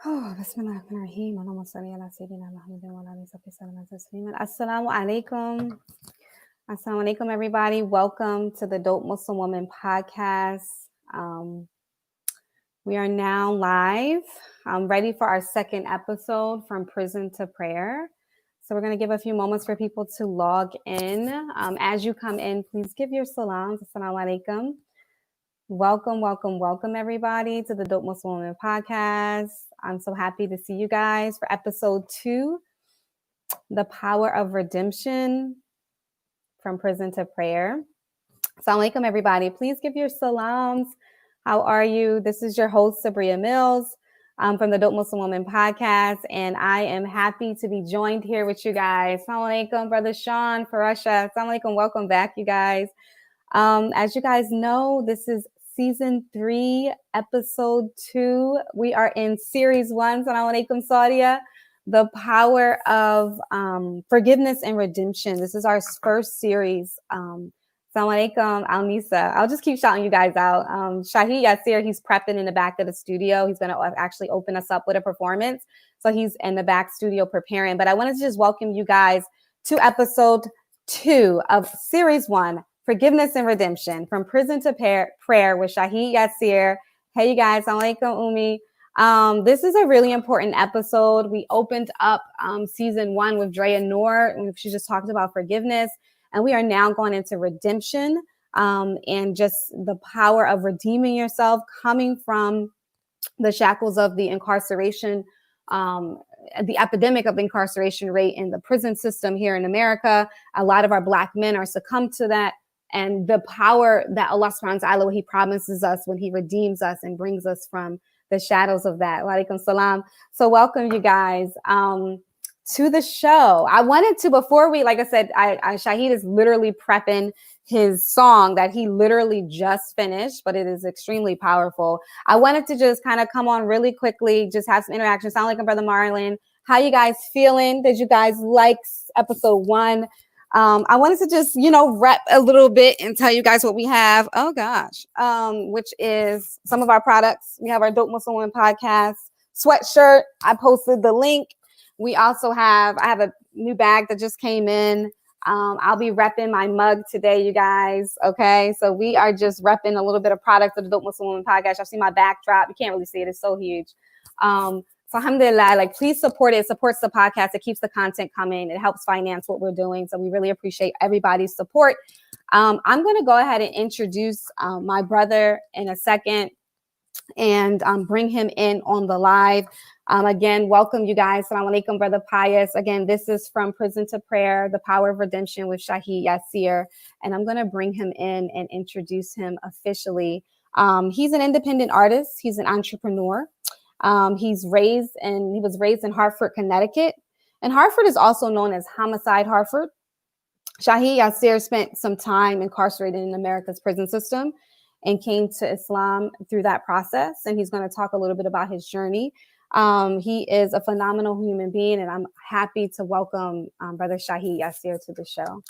Oh, Bismillahirrahmanirrahim. Allahumma salli ala Sayyidina Muhammadin wa ala alihi wa sallam tasliman. Assalamu alaikum. Assalamu alaikum, everybody. Welcome to the Dope Muslim Woman podcast. We are now live. I'm ready for our second episode, From Prison to Prayer. So we're going to give a few moments for people to log in. As you come in, please give your salams. Assalamu alaikum. Welcome, welcome, welcome, everybody, to the Dope Muslim Woman podcast. I'm so happy to see you guys for episode 2, The Power of Redemption, From Prison to Prayer. Assalamu alaikum, everybody. Please give your salams. How are you? This is your host, Sabria Mills, from the Dope Muslim Woman podcast, and I am happy to be joined here with you guys. Assalamu alaikum, Brother Sean, Farasha. Assalamu alaikum. Welcome back, you guys. As you guys know, this is season 3, episode 2. We are in series 1. Assalamu alaikum, Saudia. The power of forgiveness and redemption. This is our first series. Assalamu alaikum, Al-Nisa. I'll just keep shouting you guys out. Shaheed Yasir, he's prepping in the back of the studio. He's going to actually open us up with a performance. So he's in the back studio preparing. But I wanted to just welcome you guys to episode 2 of series 1. Forgiveness and Redemption, From Prison to Prayer with Shaheed Yasir. Hey, you guys. Assalamu alaikum, Umi. This is a really important episode. We opened up season 1 with Drea Noor. She just talked about forgiveness. And we are now going into redemption and just the power of redeeming yourself, coming from the shackles of the incarceration, the epidemic of incarceration rate in the prison system here in America. A lot of our Black men are succumbed to that. And the power that Allah subhanahu wa ta'ala, He promises us when He redeems us and brings us from the shadows of that. Wa alaikum salam. So welcome, you guys, to the show. I wanted to, before we, like I said, Shaheed is literally prepping his song that he literally just finished, but it is extremely powerful. I wanted to just kind of come on really quickly, just have some interaction. Sound like a Brother Marlon. How you guys feeling? Did you guys like episode 1? I wanted to just, rep a little bit and tell you guys what we have. Oh gosh. Which is some of our products. We have our Dope Muslim Women podcast sweatshirt. I posted the link. We also I have a new bag that just came in. I'll be repping my mug today, you guys. Okay. So we are just repping a little bit of product of the Dope Muslim Women podcast. Y'all see my backdrop. You can't really see it. It's so huge. So alhamdulillah, please support it. It supports the podcast. It keeps the content coming. It helps finance what we're doing. So we really appreciate everybody's support. I'm going to go ahead and introduce my brother in a second and bring him in on the live. Again, welcome you guys. Assalamu alaikum, Brother Pius. Again, this is From Prison to Prayer, The Power of Redemption with Shaheed Yasir. And I'm going to bring him in and introduce him officially. He's an independent artist. He's an entrepreneur. He was raised in Hartford, Connecticut. And Hartford is also known as Homicide Hartford. Shaheed Yasir spent some time incarcerated in America's prison system and came to Islam through that process. And he's going to talk a little bit about his journey. He is a phenomenal human being, and I'm happy to welcome Brother Shaheed Yasir to the show.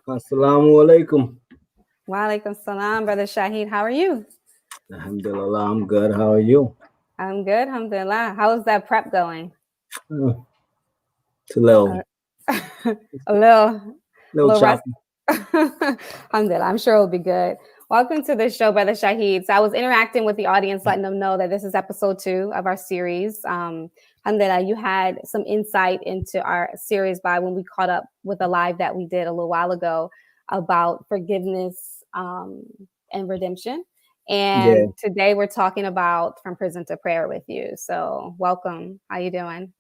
Assalamu alaikum. Wa alaikum salam, Brother Shaheed. How are you? Alhamdulillah, I'm good. How are you? I'm good, alhamdulillah. How is that prep going? It's a little, little choppy. Alhamdulillah, I'm sure it'll be good. Welcome to the show, Brother Shaheed. So I was interacting with the audience, letting them know that this is episode 2 of our series. Alhamdulillah, you had some insight into our series by when we caught up with a live that we did a little while ago about forgiveness and redemption. And Today we're talking about From Prison to Prayer with you. So welcome. How you doing?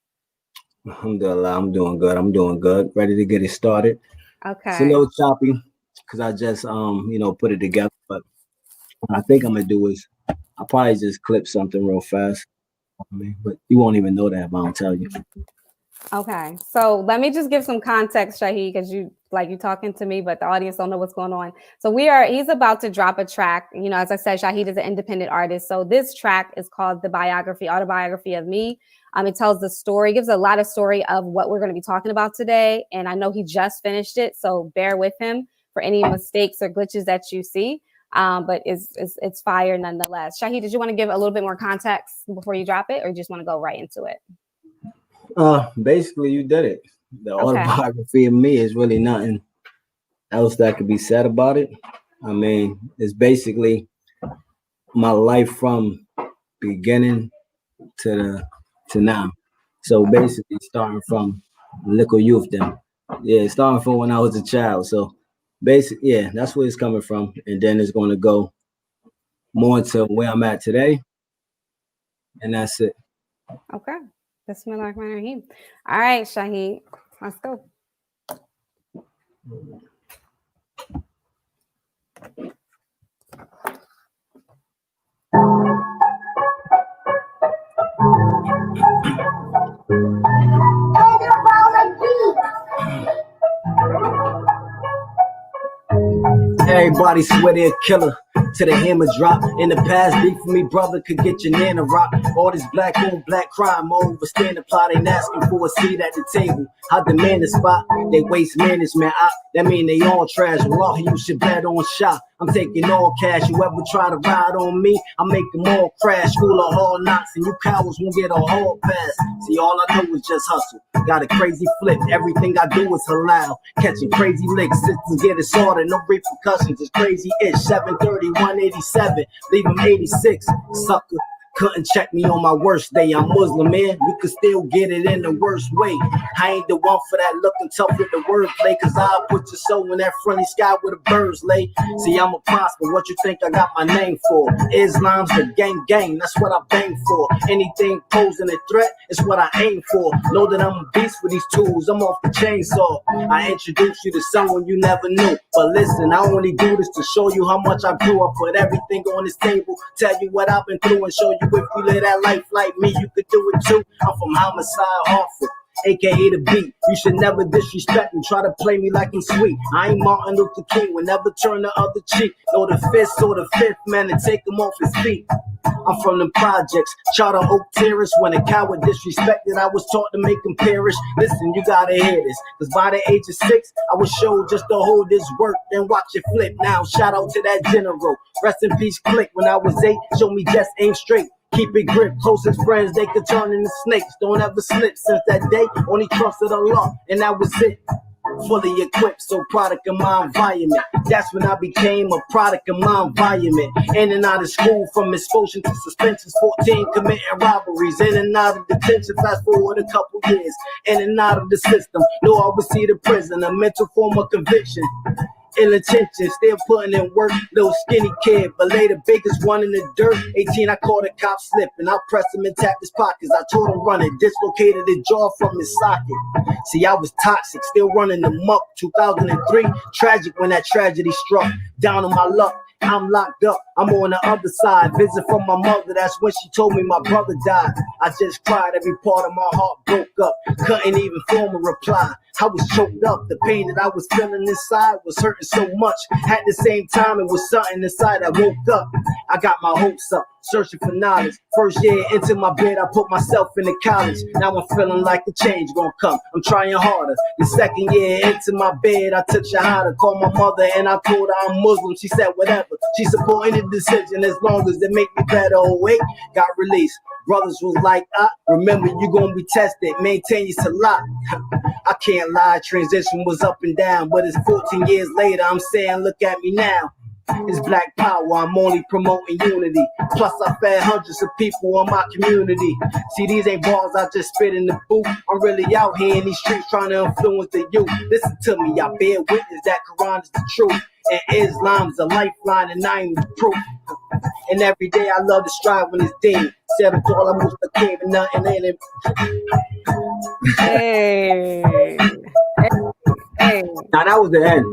Alhamdulillah, I'm doing good. Ready to get it started. Okay. It's a little choppy because I just put it together. But what I think I'm gonna do is I'll probably just clip something real fast. But you won't even know that if I don't tell you. Okay, so let me just give some context, Shaheed, because you're talking to me, but the audience don't know what's going on. So he's about to drop a track. As I said, Shaheed is an independent artist. So this track is called The Autobiography of Me. It tells the story, gives a lot of story of what we're going to be talking about today. And I know he just finished it, so bear with him for any mistakes or glitches that you see. but it's fire nonetheless. Shaheed, did you want to give a little bit more context before you drop it, or you just want to go right into it? Basically, you did it. The Okay. autobiography of me is really nothing else that could be said about it. I mean, it's basically my life from beginning to now. So basically, starting from little youth, then, yeah, starting from when I was a child. So basically, yeah, that's where it's coming from, and then it's going to go more to where I'm at today, and that's it. Okay. Bismillahirrahmanirrahim. All right, Shaheed, let's go. Everybody swear they're a killer. To the hammer drop. In the past, beef for me, brother, could get your nana rock. All this black on black crime, overstand the plot. Ain't asking for a seat at the table. I demand a spot. They waste management. That mean they all trash. Well, you should bet on shot. I'm taking all cash. You ever try to ride on me? I make them all crash. School of hard knocks, and you cowards won't get a hard pass. See, all I know is just hustle. Got a crazy flip. Everything I do is halal. Catching crazy licks. Systems get it sorted. No repercussions. It's crazy ish. 730, 187. Leave him 86. Sucker. Couldn't check me on my worst day. I'm Muslim, man. You can still get it in the worst way. I ain't the one for that looking tough with the wordplay, cause I'll put your soul in that friendly sky where the birds lay. See, I'm a prosper. What you think I got my name for? Islam's the gang. That's what I bang for. Anything posing a threat is what I aim for. Know that I'm a beast with these tools. I'm off the chainsaw. I introduce you to someone you never knew. But listen, I only do this to show you how much I grew. I put everything on this table. Tell you what I've been through and show you if you live that life like me, you could do it too. I'm from Homicide, Hartford, aka the beat. You should never disrespect me, try to play me like I'm sweet. I ain't Martin Luther King, will never turn the other cheek. Know the fist or the fifth man and take him off his feet. I'm from them projects, Charter Oak Terrace. When a coward disrespected, I was taught to make him perish. Listen, you gotta hear this, cause by the age of 6, I was showed just to hold this work, then watch it flip. Now, shout out to that general. Rest in peace, Click. When I was 8, show me just aim straight. Keep it grip, closest friends, they could turn into snakes. Don't ever slip. Since that day, only trusted Allah, and that was it. Fully equipped, so product of my environment. That's when I became a product of my environment. In and out of school, from expulsion to suspensions, 14 committing robberies. In and out of detention, fast forward a couple years. In and out of the system, no, I would see the prison, a mental form of conviction. Ill intention, still putting in work, little skinny kid, but lay the biggest one in the dirt. 18, I caught a cop slipping. I pressed him and tapped his pockets. I told him run it, dislocated his jaw from his socket. See, I was toxic, still running the muck. 2003, tragic when that tragedy struck. Down on my luck, I'm locked up, I'm on the other side. Visit from my mother, that's when she told me my brother died. I just cried, every part of my heart broke up. Couldn't even form a reply. I was choked up, the pain that I was feeling inside was hurting so much. At the same time, it was something inside. I woke up, I got my hopes up, searching for knowledge. First year into my bed, I put myself into college. Now I'm feeling like the change gonna come, I'm trying harder. The second year into my bed, I took Shahada, called my mother and I told her I'm Muslim. She said whatever, she supporting the decision as long as it make me better. Oh wait, got released. Brothers was like, remember you gonna be tested, maintain your salat. I can't lie, transition was up and down, but it's 14 years later, I'm saying look at me now. It's black power, I'm only promoting unity. Plus I fed hundreds of people in my community. See, these ain't bars I just spit in the booth. I'm really out here in these streets trying to influence the youth. Listen to me, I bear witness that Quran is the truth, and Islam's a lifeline and I am the proof. And every day I love to strive when it's deemed. Said it's all I most came and nothing in it. Hey. Now that was the end,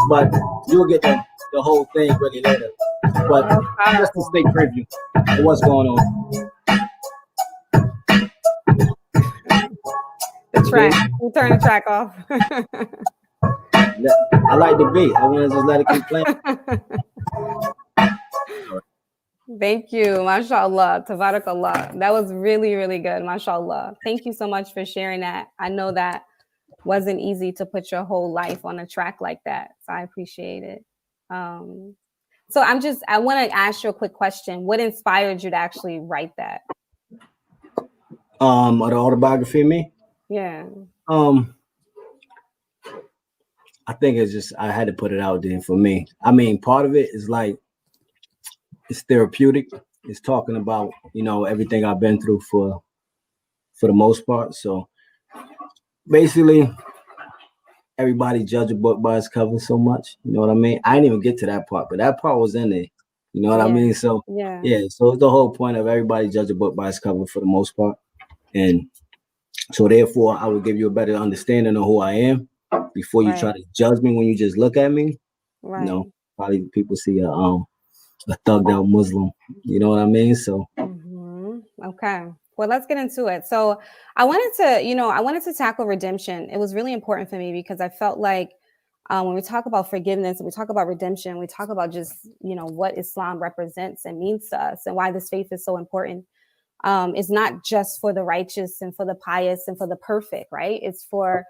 but you'll get the whole thing really later. But just a sneak preview of what's going on. The track. We'll turn the track off. I like the beat. I want to just let it keep playing. Thank you. MashaAllah. Tabarakallah. That was really, really good. MashaAllah. Thank you so much for sharing that. I know that wasn't easy to put your whole life on a track like that. So I appreciate it. So I want to ask you a quick question. What inspired you to actually write that? Or the autobiography of me. Yeah. I think it's just I had to put it out there for me. I mean, part of it is like it's therapeutic. It's talking about, you know, everything I've been through for the most part. So basically everybody judge a book by its cover so much. You know what I mean? I didn't even get to that part, but that part was in there. You know what I Yeah. mean? So yeah, so it's the whole point of everybody judge a book by its cover for the most part. And so therefore I will give you a better understanding of who I am before you try to judge me when you just look at me. Right. You know, probably people see a thugged out Muslim. You know what I mean? So okay. Well, let's get into it. So I wanted to tackle redemption. It was really important for me because I felt like when we talk about forgiveness, we talk about redemption, we talk about just, you know, what Islam represents and means to us and why this faith is so important. It's not just for the righteous and for the pious and for the perfect, right? It's for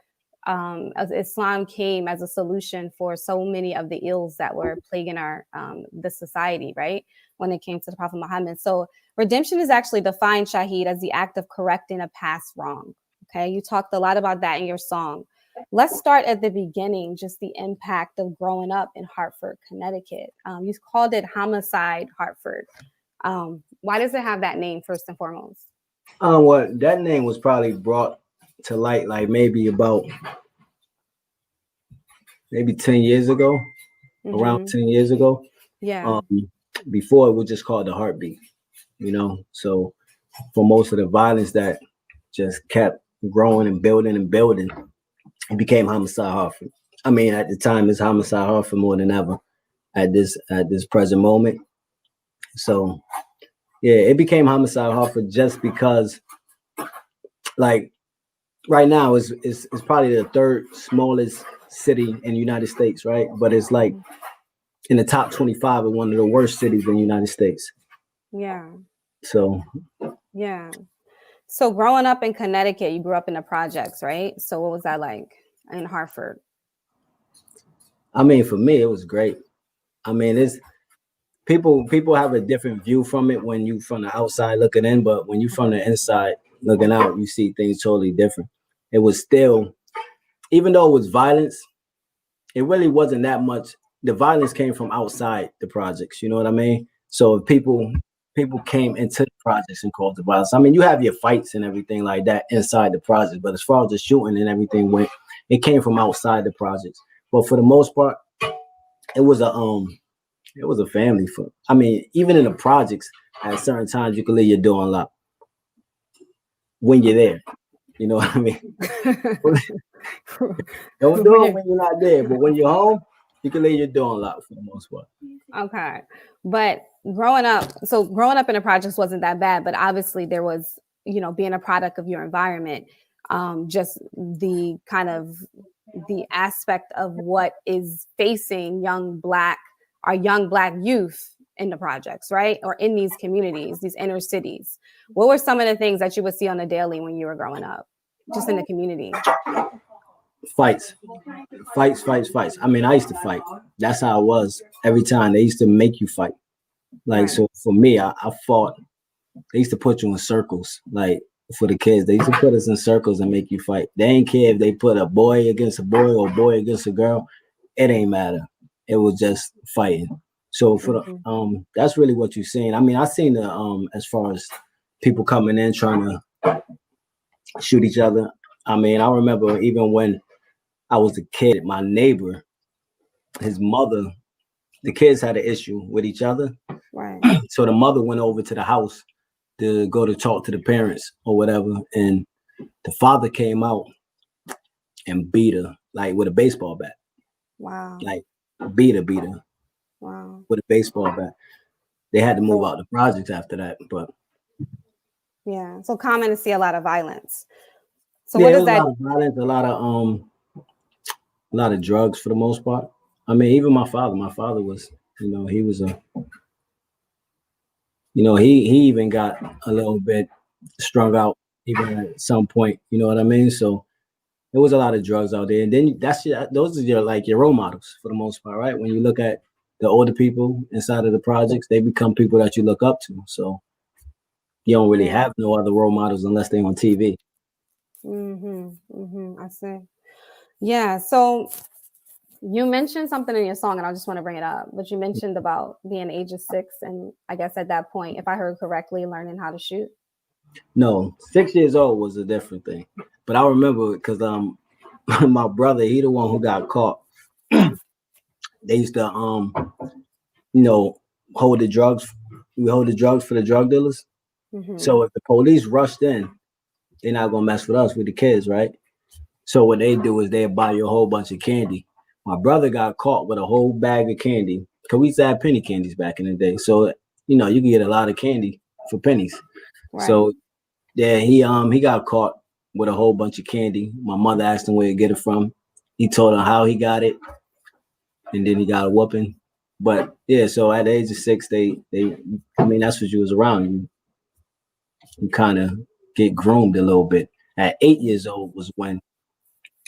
as Islam came as a solution for so many of the ills that were plaguing our the society, right? When it came to the Prophet Muhammad. So redemption is actually defined, Shaheed, as the act of correcting a past wrong. Okay, you talked a lot about that in your song. Let's start at the beginning, just the impact of growing up in Hartford, Connecticut. You called it Homicide Hartford. Why does it have that name first and foremost? Well, that name was probably brought to light like maybe 10 years ago, around 10 years ago. Yeah. Before it was just called the Heartbeat, you know. So for most of the violence that just kept growing and building, it became Homicide Hartford. I mean, at the time, it's Homicide Hartford more than ever at this present moment. So yeah, it became Homicide Hartford just because, like, right now it's probably the third smallest city in the United States, right? But it's like in the top 25 of one of the worst cities in the United States. Yeah. So yeah. So growing up in Connecticut, you grew up in the projects, right? So what was that like in Hartford? I mean, for me, it was great. I mean, it's people have a different view from it when you from the outside looking in, but when you from the inside looking out, you see things totally different. It was still, even though it was violence, it really wasn't that much. The violence came from outside the projects. You know what I mean? So if people came into the projects and caused the violence. I mean, you have your fights and everything like that inside the project, but as far as the shooting and everything went, it came from outside the projects. But for the most part, it was a family. For I mean, even in the projects, at certain times you can leave your door unlocked when you're there. You know what I mean? Don't do it when you're not there, but when you're home, you can leave your door unlocked for the most part. Okay. But growing up in the projects wasn't that bad, but obviously there was, you know, being a product of your environment, just the kind of the aspect of what is facing our young Black youth in the projects, right? Or in these communities, these inner cities. What were some of the things that you would see on the daily when you were growing up, just in the community? Fights. I mean, I used to fight. That's how it was. Every time they used to make you fight. Like, right. So for me, I fought. They used to put you in circles. Like for the kids, they used to put us in circles and make you fight. They ain't care if they put a boy against a boy or a boy against a girl. It ain't matter. It was just fighting. So for the that's really what you're seeing. I mean, I seen the as far as people coming in trying to shoot each other. I mean, I remember even when I was a kid, my neighbor, his mother, the kids had an issue with each other. Right. So the mother went over to the house to go to talk to the parents or whatever. And the father came out and beat her, like with a baseball bat. Wow. Like beat her. Wow. With a baseball bat. They had to move out the projects after that, but. Yeah, so common to see a lot of violence. So yeah, what does that? A lot of violence, a lot of drugs for the most part. I mean, even my father was, you know, he was he even got a little bit strung out even at some point, you know what I mean? So there was a lot of drugs out there. And then those are your role models for the most part, right? When you look at the older people inside of the projects, they become people that you look up to. So you don't really have no other role models unless they're on TV. I see. Yeah. So you mentioned something in your song, and I just want to bring it up. But you mentioned about being age of 6, and I guess at that point, if I heard correctly, learning how to shoot. No, 6 years old was a different thing. But I remember because my brother, he the one who got caught. They used to hold the drugs. We hold the drugs for the drug dealers. So if the police rushed in, they're not gonna mess with us, with the kids, right? So what they do is they buy you a whole bunch of candy. My brother got caught with a whole bag of candy because we used to have penny candies back in the day. So you can get a lot of candy for pennies. Right. So yeah, he got caught with a whole bunch of candy. My mother asked him where he get it from. He told her how he got it, and then he got a whooping. But yeah, so at the age of 6, that's what you was around. You kind of get groomed a little bit. At 8 years old was when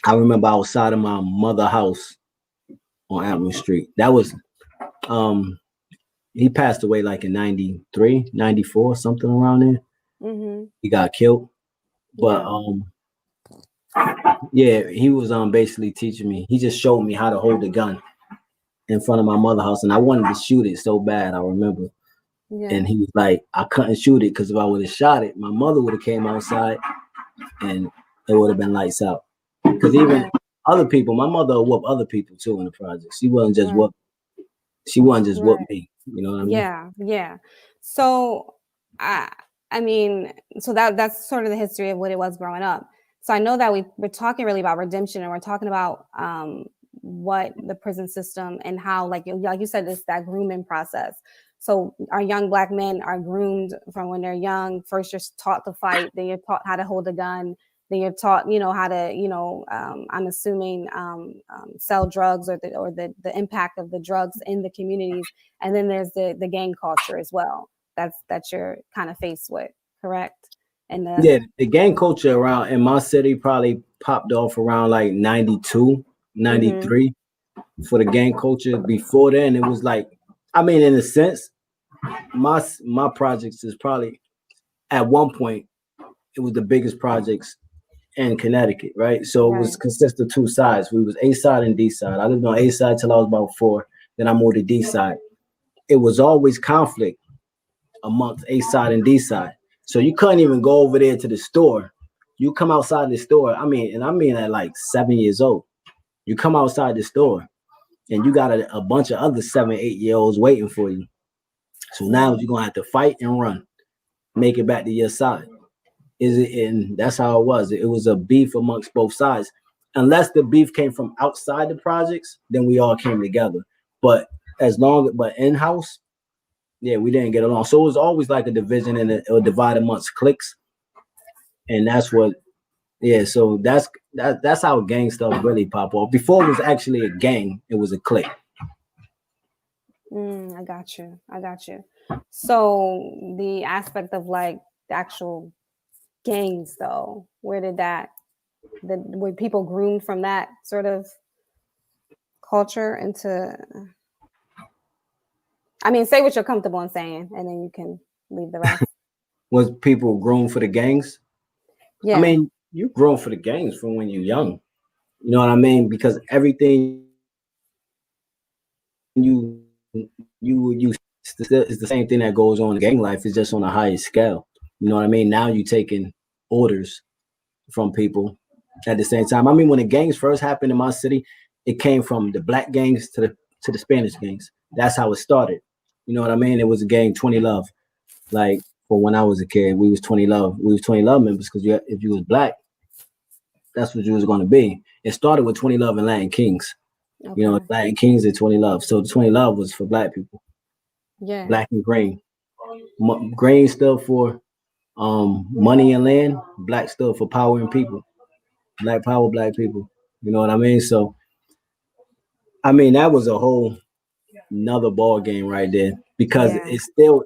I remember outside of my mother's house on Atwood Street. That was he passed away like in 93, 94, something around there. He got killed. But he was basically teaching me. He just showed me how to hold a gun in front of my mother's house, and I wanted to shoot it so bad, I remember. And he was like, I couldn't shoot it because if I would have shot it, my mother would have came outside and it would have been lights out. Because even other people, my mother would whoop other people too in the project. She wasn't just whoop me. You know what I mean? Yeah. So so that's sort of the history of what it was growing up. So I know that we're talking really about redemption, and we're talking about what the prison system and how, like you said, it's that grooming process. So our young Black men are groomed from when they're young. First, you're taught to fight, then you're taught how to hold a gun, then you're taught, how to, I'm assuming, sell drugs or the impact of the drugs in the communities. And then there's the gang culture as well. That you're kind of faced with, correct? And the gang culture around in my city probably popped off around like 92, 93 for the gang culture. Before then, it was like, in a sense, my projects is probably at one point it was the biggest projects in Connecticut, right? So it was consist of two sides. We was A side and D side. I lived on A side till I was about 4. Then I moved to D side. It was always conflict amongst A side and D side. So you couldn't even go over there to the store. You come outside the store. I mean at like 7 years old. You come outside the store and you got a bunch of other 7, 8-year-olds waiting for you. So now you're gonna have to fight and run, make it back to your side. And that's how it was. It was a beef amongst both sides. Unless the beef came from outside the projects, then we all came together. But in-house, we didn't get along. So it was always like a division and a divide amongst cliques. And that's what, so that's how gang stuff really pop off. Before it was actually a gang, it was a clique. I got you. So the aspect of like the actual gangs, though, where did were people groomed from that sort of culture into? Say what you're comfortable in saying, and then you can leave the rest. Was people groomed for the gangs? Yeah. You grown for the gangs from when you're young. You know what I mean? Because everything you is the same thing that goes on in gang life. It's just on a higher scale. You know what I mean? Now you taking orders from people at the same time. When the gangs first happened in my city, it came from the Black gangs to the Spanish gangs. That's how it started. You know what I mean? It was a gang 20 Love. Like for when I was a kid, we was 20 Love. We was 20 Love members because if you was Black, that's what you was going to be. It started with 20 Love and Latin Kings. Okay. Latin Kings and 20 Love. So the 20 Love was for Black people. Yeah. Black and green. Green stood for money and land. Black stood for power and people. Black power, Black people. You know what I mean? So, that was a whole another ball game right there because it's still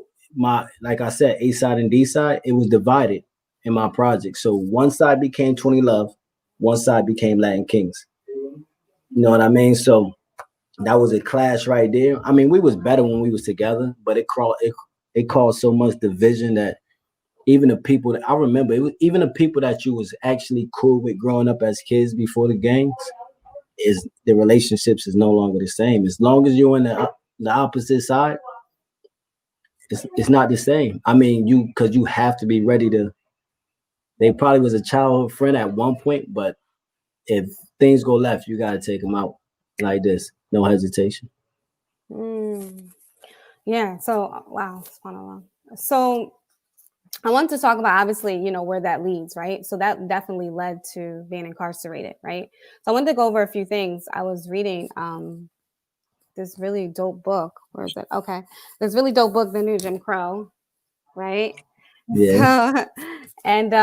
like I said, A side and D side, it was divided in my project. So one side became 20 Love, one side became Latin Kings. You know what I mean? So that was a clash right there. I mean, we was better when we was together, but it caused so much division that even the people that I remember, even the people that you was actually cool with growing up as kids before the gangs, is the relationships is no longer the same. As long as you're in the opposite side, it's not the same. I mean, because you have to be ready to. They probably was a childhood friend at one point, but if things go left, you got to take them out like this, no hesitation. Mm. Yeah. So, wow, subhanAllah. So, I want to talk about obviously, where that leads, right? So that definitely led to being incarcerated, right? So I wanted to go over a few things. I was reading this really dope book. Where is it? Okay, this really dope book, The New Jim Crow, right? Yeah. So, and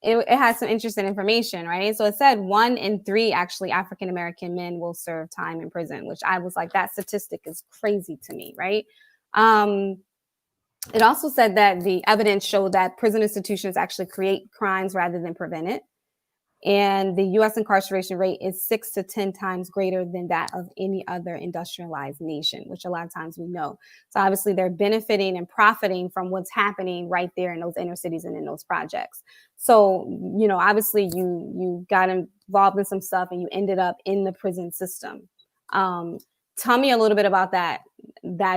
it has some interesting information, right? So it said 1 in 3 actually African American men will serve time in prison, which I was like, that statistic is crazy to me, right? It also said that the evidence showed that prison institutions actually create crimes rather than prevent it. And the US incarceration rate is 6 to 10 times greater than that of any other industrialized nation, which a lot of times we know. So obviously they're benefiting and profiting from what's happening right there in those inner cities and in those projects. So, obviously you got involved in some stuff and you ended up in the prison system. Tell me a little bit about that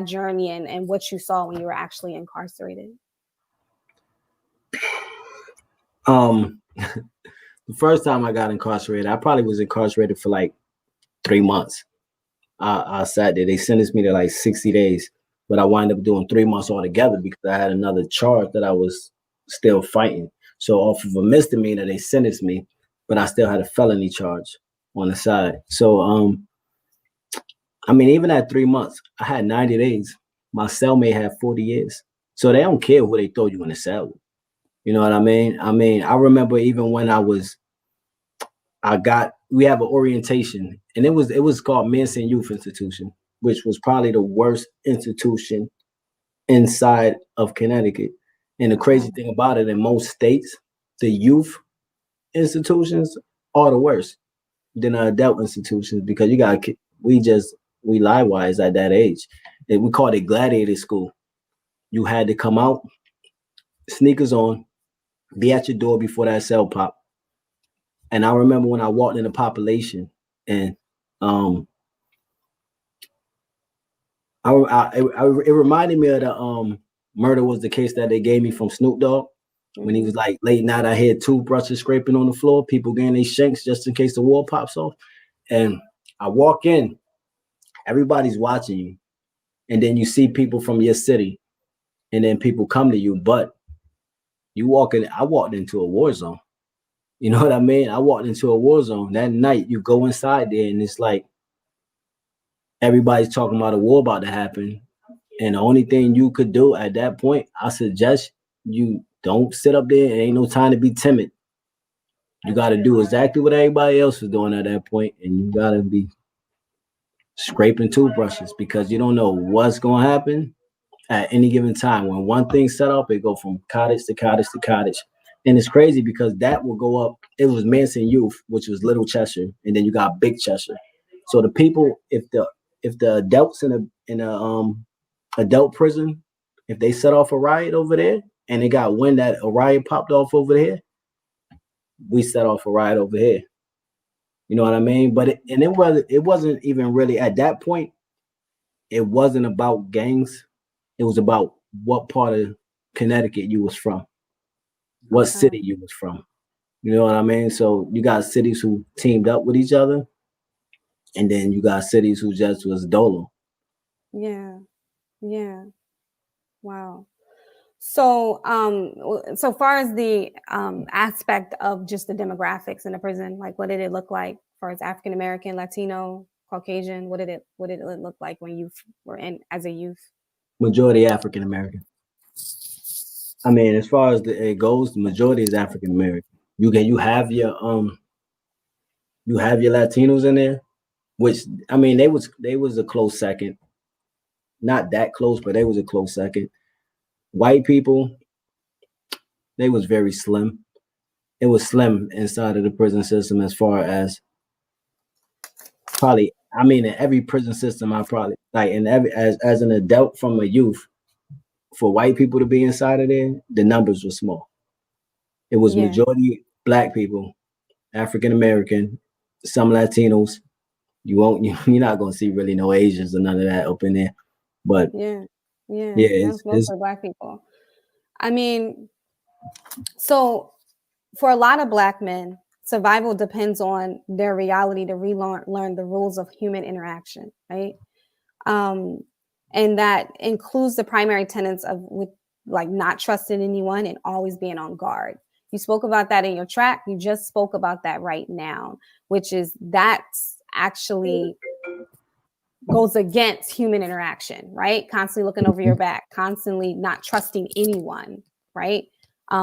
journey and what you saw when you were actually incarcerated. The first time I got incarcerated, I probably was incarcerated for like 3 months. I sat there. They sentenced me to like 60 days, but I wound up doing 3 months altogether because I had another charge that I was still fighting. So off of a misdemeanor, they sentenced me, but I still had a felony charge on the side. So I mean, even at 3 months, I had 90 days. My cellmate had 40 years. So they don't care who they throw you in the cell with. You know what I mean? I remember even when we have an orientation, and it was called Manson Youth Institution, which was probably the worst institution inside of Connecticut. And the crazy thing about it, in most states, the youth institutions are the worst than the adult institutions because we lie wise at that age. And we called it gladiator school. You had to come out, sneakers on, be at your door before that cell pop. And I remember when I walked in the population, and it reminded me of the Murder Was the Case that they gave me from Snoop Dogg. When he was like late night, I heard toothbrushes scraping on the floor, people getting their shanks just in case the wall pops off. And I walk in, everybody's watching you. And then you see people from your city, and then people come to you. But I walked into a war zone. You know what I mean? I walked into a war zone. That night, you go inside there, and it's like everybody's talking about a war about to happen. And the only thing you could do at that point, I suggest you don't sit up there. It ain't no time to be timid. You got to do exactly what everybody else is doing at that point, and you got to be scraping toothbrushes because you don't know what's going to happen at any given time. When one thing set up, it go from cottage to cottage to cottage. And it's crazy because that will go up. It was Manson Youth, which was Little Cheshire, and then you got Big Cheshire. So the people, if the adults in a adult prison, if they set off a riot over there and they got wind that a riot popped off over there, we set off a riot over here. You know what I mean? But it wasn't even really at that point. It wasn't about gangs. It was about what part of Connecticut you was from, what city you was from. You know what I mean? So you got cities who teamed up with each other, and then you got cities who just was dolo. Yeah. Yeah. Wow. So, so far as the aspect of just the demographics in the prison, like what did it look like for as African American, Latino, Caucasian? What did it look like when you were in as a youth? Majority African American. I mean, as far as it goes, the majority is African American. You have your Latinos in there, which I mean they was a close second. Not that close, but they was a close second. White people, they was very slim. It was slim inside of the prison system as far as probably I mean, in every prison system, I probably like in every as an adult from a youth, for white people to be inside of there, the numbers were small. It was Yeah, majority black people, African American, some Latinos. You won't, you're not gonna see really no Asians or none of that up in there. But yeah, yeah. yeah, That was it's mostly black people. I mean, so for a lot of black men, survival depends on their reality to relearn learn the rules of human interaction, right? Um, and that includes the primary tenets of with like not trusting anyone and always being on guard. You spoke about that in your track. You just spoke about that right now, which is that's actually goes against human interaction, right? Constantly looking over your back, constantly not trusting anyone, right?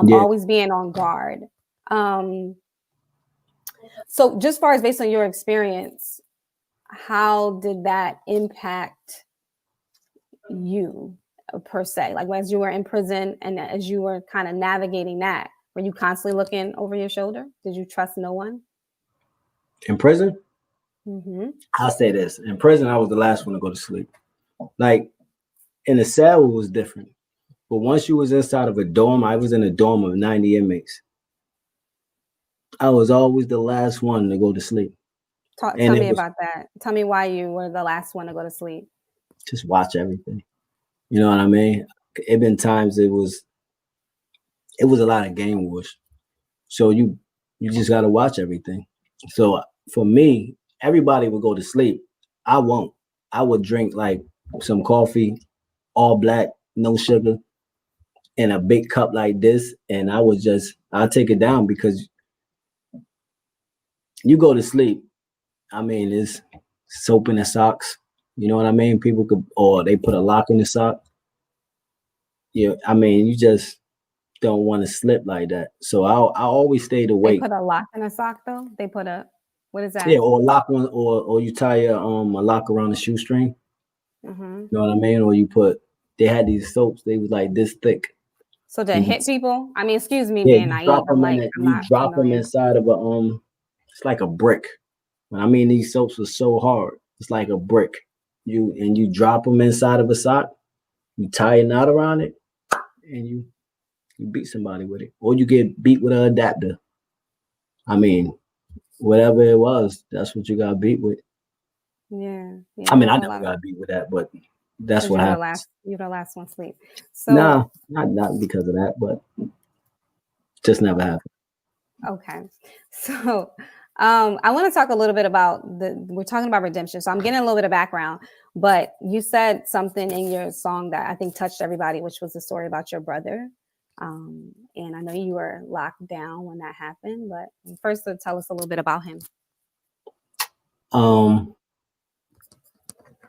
yeah. Always being on guard. Um, so, just far as based on your experience, how did that impact you per se? Like as you were in prison and as you were kind of navigating that, were you constantly looking over your shoulder? Did you trust no one? In prison, Mm-hmm. I'll say this: in prison, I was the last one to go to sleep. Like in the cell, it was different. But once you was inside of a dorm, I was in a dorm of 90 inmates. I was always the last one to go to sleep. Tell And it me was about that. Tell me why you were the last one to go to sleep. just watch everything. You know what I mean? It been times it was a lot of game wars. So you just gotta watch everything. So for me, everybody would go to sleep. I won't. I would drink like some coffee, all black, no sugar, in a big cup like this, and I'll take it down because you go to sleep. I mean, it's soap in the socks. You know what I mean? People could, or they put a lock in the sock. Yeah, I mean, you just don't want to slip like that. So I always stayed They awake. put a lock in a sock though. They put a what is Yeah, that? or lock one, or you tie a lock around the shoestring. Mm-hmm. You know what I mean? Or you put. They had these soaps. They was like this thick. So to And hit people. I mean, excuse me yeah, being you naive. drop I'm them in like it. I'm You not drop them familiar. inside of a. It's like a brick. I mean, these soaps were so hard. It's like a brick. You drop them inside of a sock. You tie a knot around it, and you beat somebody with it, or you get beat with an adapter. I mean, whatever it was, that's what you got beat with. Yeah, I yeah. mean, There's I a never lot of got beat with that, but that's because what happens. you were the last one sleep. Nah, So not because of that, but just never happened. okay. So I want to talk a little bit about we're talking about redemption. So I'm getting a little bit of background, but you said something in your song that I think touched everybody, which was the story about your brother. And I know you were locked down when that happened, but first tell us a little bit about him. Um,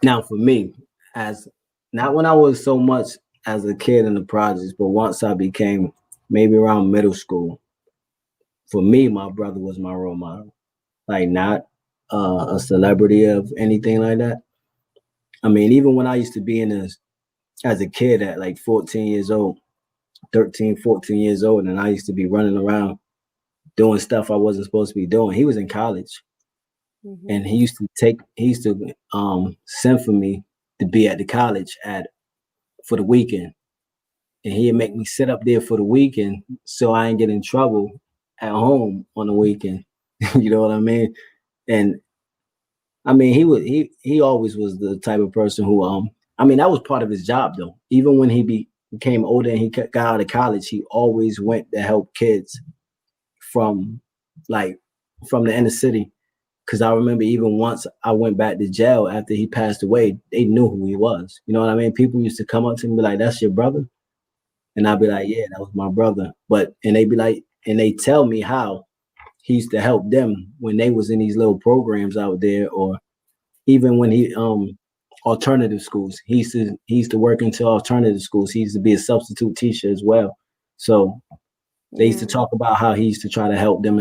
Now for me, as not when I was so much as a kid in the projects, but once I became maybe around middle school, for me, my brother was my role model. Like not a celebrity of anything like that. I mean, even when I used to be in this as a kid at like 14 years old, 13, 14 years old, and I used to be running around doing stuff I wasn't supposed to be doing. He was in college Mm-hmm. and he used to send for me to be at the college at for the weekend. And he'd make Mm-hmm. me sit up there for the weekend so I ain't get in trouble at home on the weekend. You know what I mean? And I mean, he always was the type of person who I mean that was part of his job though. Even when became older and he got out of college, he always went to help kids from like from the inner city. Cause I remember even once I went back to jail after he passed away, they knew who he was. You know what I mean? People used to come up to me and be like, "That's your brother," and I'd be like, Mm-hmm. "Yeah, that was my brother." But and they be like, and they tell me how he used to help them when they was in these little programs out there, or even when he alternative schools. He used to work into alternative schools. He used to be a substitute teacher as well. So they used to Yeah. talk about how he used to try to help them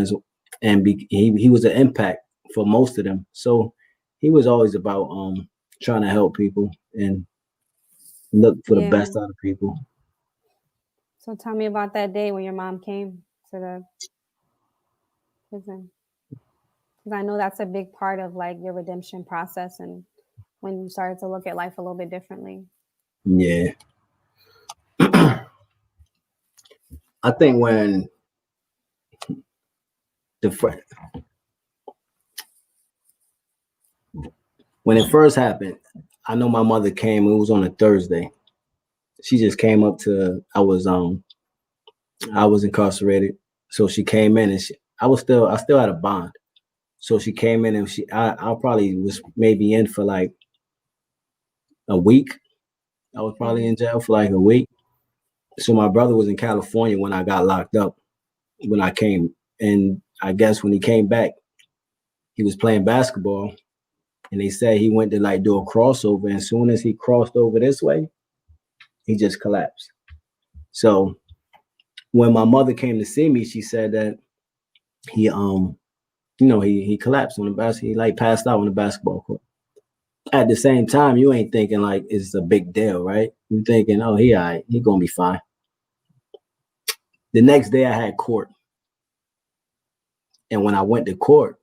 he was an impact for most of them. So he was always about trying to help people and look for the Yeah. best out of people. So tell me about that day when your mom came to the prison. 'Cause I know that's a big part of like your redemption process and when you started to look at life a little bit differently. Yeah. I think the when it first happened, I know my mother came. It was on a Thursday. She just came up to. I was incarcerated, so she came in and I still had a bond. So she came in and I probably was maybe in for like a week. I was probably in jail for like a week. So my brother was in California when I got locked up when I came, and I guess when he came back, he was playing basketball, and they said he went to like do a crossover. And as soon as he crossed over this way, he just collapsed. So when my mother came to see me, she said that he he collapsed on the basket. He like passed out on the basketball court. At the same time, you ain't thinking like it's a big deal, right? You thinking, oh, he all right, he gonna be fine. The next day I had court. And when I went to court,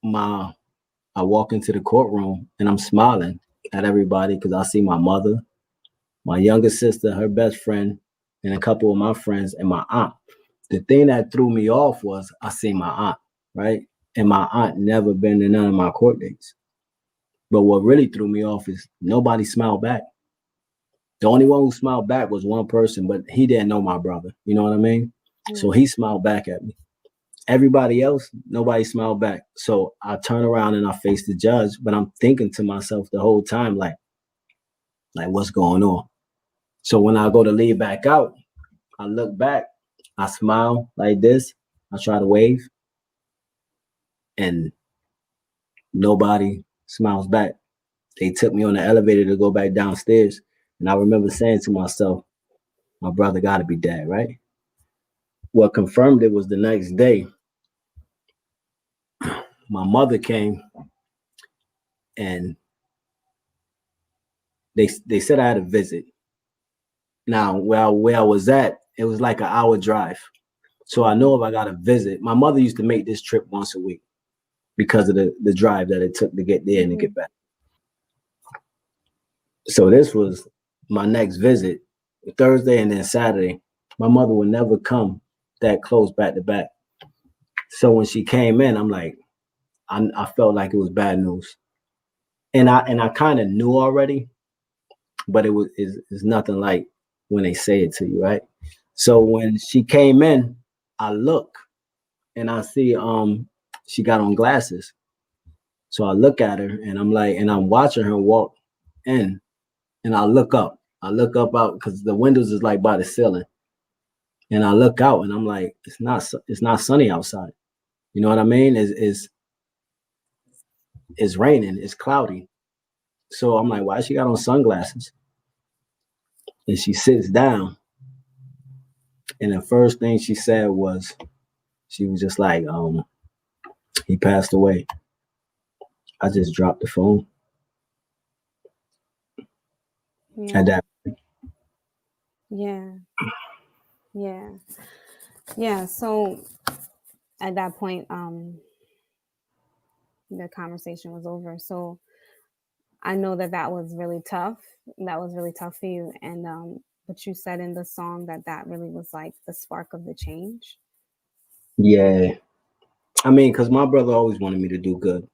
I walk into the courtroom and I'm smiling at everybody because I see my mother, my younger sister, her best friend, and a couple of my friends and my aunt. The thing that threw me off was I see my aunt, right? And my aunt never been to none of my court dates. But what really threw me off is nobody smiled back. The only one who smiled back was one person, but he didn't know my brother. You know what I mean? So he smiled back at me. Everybody else, nobody smiled back. So I turn around and I face the judge, but I'm thinking to myself the whole time, like what's going on? So when I go to leave back out, I look back, I smile like this, I try to wave, and nobody smiles back. They took me on the elevator to go back downstairs. And I remember saying to myself, my brother got to be dead, right? What confirmed it was the next day, my mother came and they said I had a visit. Now, where I was at, it was like an hour drive. So I know if I got a visit, my mother used to make this trip once a week because of the drive that it took to get there and to get back. So this was my next visit, Thursday and then Saturday. My mother would never come that close back to back. So when she came in, I'm like, I felt like it was bad news. And I kind of knew already, but it's nothing like when they say it to you, right? So when she came in, I look and I see she got on glasses. So I look at her and I'm like, and I'm watching her walk in, and I look up. I look up out because the windows is like by the ceiling. And I look out and I'm like, it's not sunny outside. You know what I mean? It's raining, it's cloudy. So I'm like, why she got on sunglasses? And she sits down. And the first thing she said was, she was just like, he passed away. I just dropped the phone. Yeah. At that. Yeah. Yeah. Yeah. So at that point, the conversation was over. So I know that was really tough. That was really tough for you. And but you said in the song that really was like the spark of the change. Yeah. I mean, because my brother always wanted me to do good.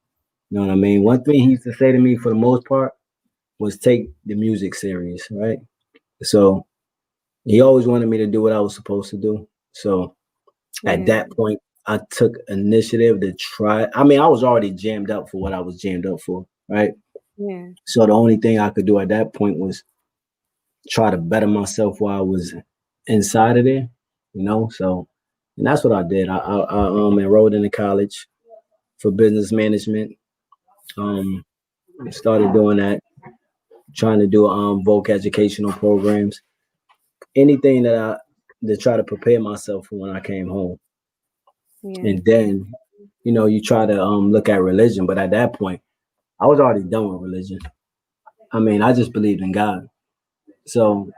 You know what I mean? One thing he used to say to me for the most part was take the music serious, right? So he always wanted me to do what I was supposed to do. So at that point, I took initiative to try. I mean, I was already jammed up for what I was jammed up for, right? Yeah. So the only thing I could do at that point was try to better myself while I was inside of there, you know? So, and that's what I did. I enrolled into college for business management. Started doing that, trying to do voc educational programs, anything to try to prepare myself for when I came home. Yeah. And then, you try to look at religion, but at that point, I was already done with religion. I mean, I just believed in God. So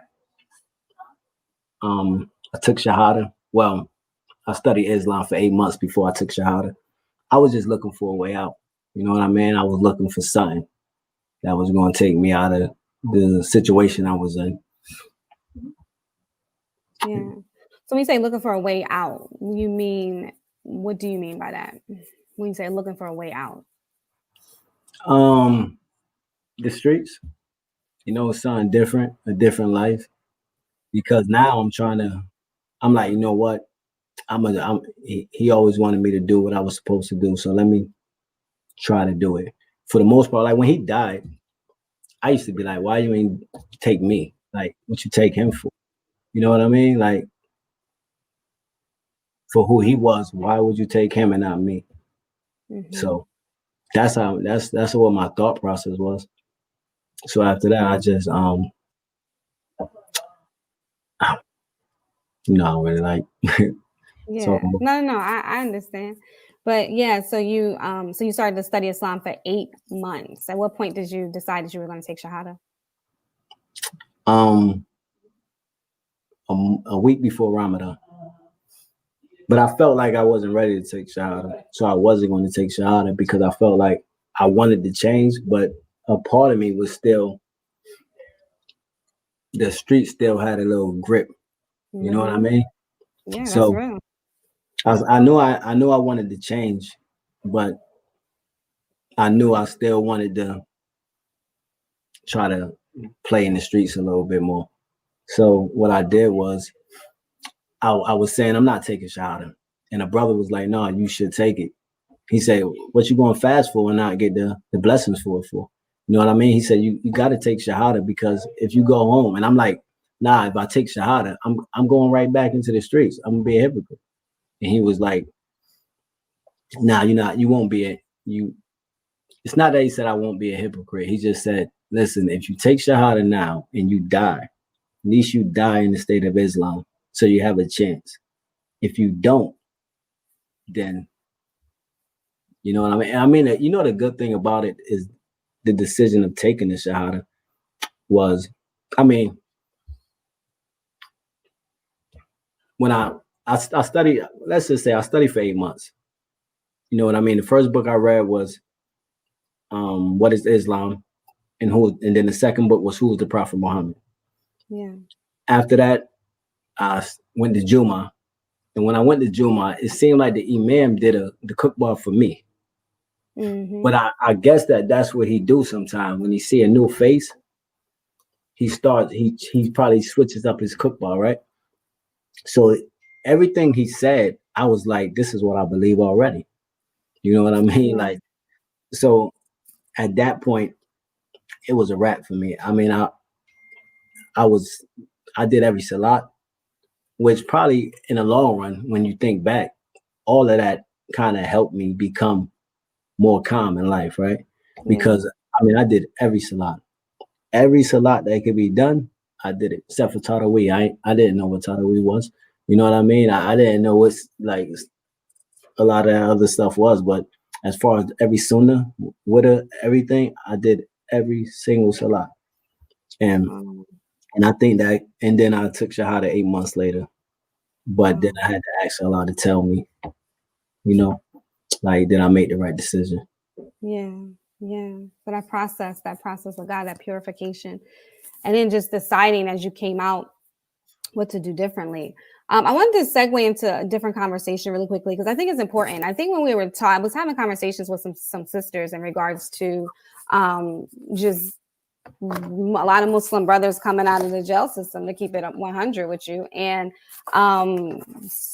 I took Shahada. Well, I studied Islam for 8 months before I took Shahada. I was just looking for a way out. You know what I mean? I was looking for something that was going to take me out of the situation I was in. Yeah. So when you say looking for a way out, you mean, what do you mean by that? When you say looking for a way out? The streets, you know, something different, a different life. Because now I'm like, you know what? He always wanted me to do what I was supposed to do. So let me try to do it. For the most part, like when he died, I used to be like, why you ain't take me? Like, what you take him for? You know what I mean? Like, for who he was, why would you take him and not me? Mm-hmm. So that's what my thought process was. So after that, I just you know, I don't really like Yeah. talking about. No. I understand. But yeah, so you started to study Islam for 8 months. At what point did you decide that you were going to take Shahada? Um, a week before Ramadan. But I felt like I wasn't ready to take Shahada. So I wasn't going to take Shahada because I felt like I wanted to change, but a part of me was still, the street still had a little grip. You know what I mean? Yeah, that's So real. I knew I wanted to change, but I knew I still wanted to try to play in the streets a little bit more. So what I did was I was saying I'm not taking Shahada. And a brother was like, no, you should take it. He said, what you going to fast for and not get the blessings for it for? You know what I mean? He said, you got to take Shahada because if you go home, and I'm like, nah, if I take Shahada, I'm going right back into the streets. I'm going to be a hypocrite. And he was like, nah, you won't be it's not that he said I won't be a hypocrite. He just said, listen, if you take Shahada now and you die, at least you die in the state of Islam. So you have a chance. If you don't, then you know what I mean? I mean, you know, the good thing about it is the decision of taking the Shahada was, I mean, when I studied, let's just say I studied for 8 months. You know what I mean? The first book I read was What is Islam? And then the second book was Who is the Prophet Muhammad? Yeah. After that, I went to Juma. And when I went to Juma, it seemed like the Imam did the cookbar for me. Mm-hmm. But I guess that's what he do sometimes. When he see a new face, he probably switches up his cookbar, right? So everything he said, I was like, this is what I believe already. You know what I mean? Yeah. Like, so at that point, it was a wrap for me. I mean, I did every salat, which probably in the long run, when you think back, all of that kind of helped me become more calm in life, right? Because I mean, I did every salat that could be done. I did it, except for Taraweeh. I didn't know what Taraweeh was. You know what I mean? I didn't know what's like a lot of that other stuff was, but as far as every sunnah, everything, I did every single salat. And and I think that, and then I took Shahada 8 months later. But then I had to ask Allah to tell me, you know, like, did I make the right decision? Yeah. So that process with God, that purification, and then just deciding as you came out what to do differently. I wanted to segue into a different conversation really quickly because I think it's important. I think when we were taught, I was having conversations with some sisters in regards to just a lot of Muslim brothers coming out of the jail system, to keep it up 100 with you, and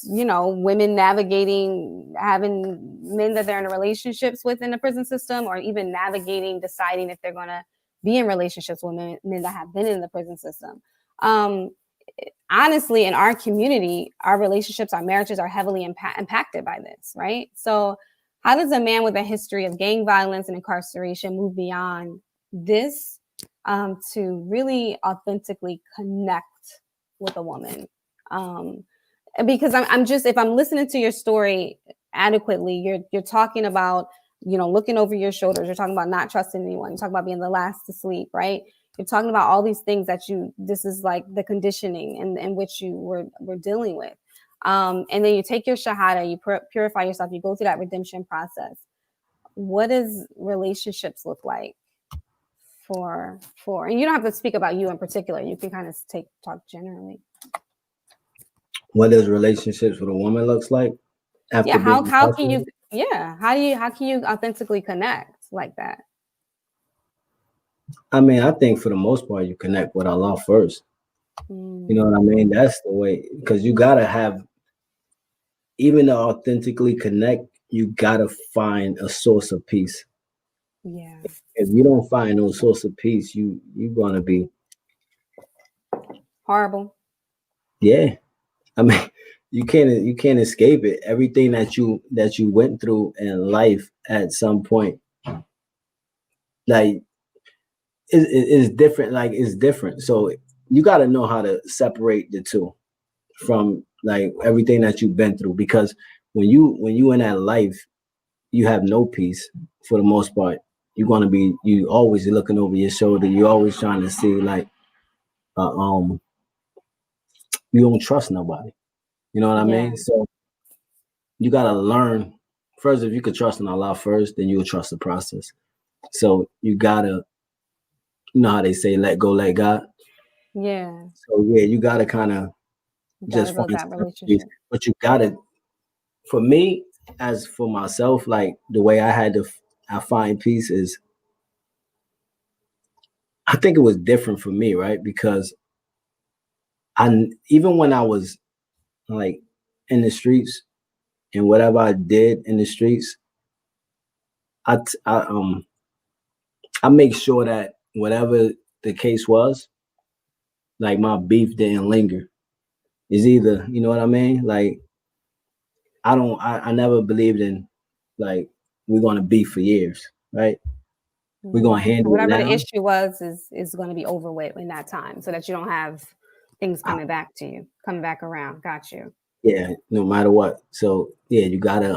women navigating having men that they're in relationships with in the prison system, or even navigating deciding if they're going to be in relationships with men that have been in the prison system. Honestly, in our community, our relationships, our marriages are heavily impacted by this, right? So how does a man with a history of gang violence and incarceration move beyond this to really authentically connect with a woman? Because I'm just, if I'm listening to your story adequately, you're talking about, looking over your shoulders. You're talking about not trusting anyone. You're talking about being the last to sleep, right? You're talking about all these things that this is like the conditioning in which you were dealing with. And then you take your shahada, you purify yourself, you go through that redemption process. What does relationships look like for, and you don't have to speak about you in particular. You can kind of talk generally. What does relationships with a woman looks like after being how can you how can you authentically connect like that? I mean, I think for the most part you connect with Allah first. You know what I mean? That's the way, because you gotta have, even to authentically connect, you gotta find a source of peace. Yeah. If you don't find no source of peace, you're gonna be horrible. Yeah. I mean, you can't escape it. Everything that you went through in life at some point, like is different. Like it's different. So you got to know how to separate the two from like everything that you've been through. Because when you in that life, you have no peace for the most part. You're gonna be you always looking over your shoulder. You're always trying to see like, you don't trust nobody. You know what I mean? So you gotta learn first. If you could trust in Allah first, then you'll trust the process. So you gotta, you know how they say, let go, let God. Yeah. So yeah, you gotta kind of just build find that relationship. But you gotta, for me, as for myself, like the way I find peace is, I think it was different for me, right? Because even when I was like in the streets and whatever I did in the streets, I make sure that whatever the case was, like my beef didn't linger. It's either, you know what I mean? Like I never believed in like we're gonna beef for years, right? We're gonna handle it Whatever the now. issue was is going to be over with in that time, so that you don't have things coming back to you, coming back around. Got you. Yeah, no matter what. So yeah, you gotta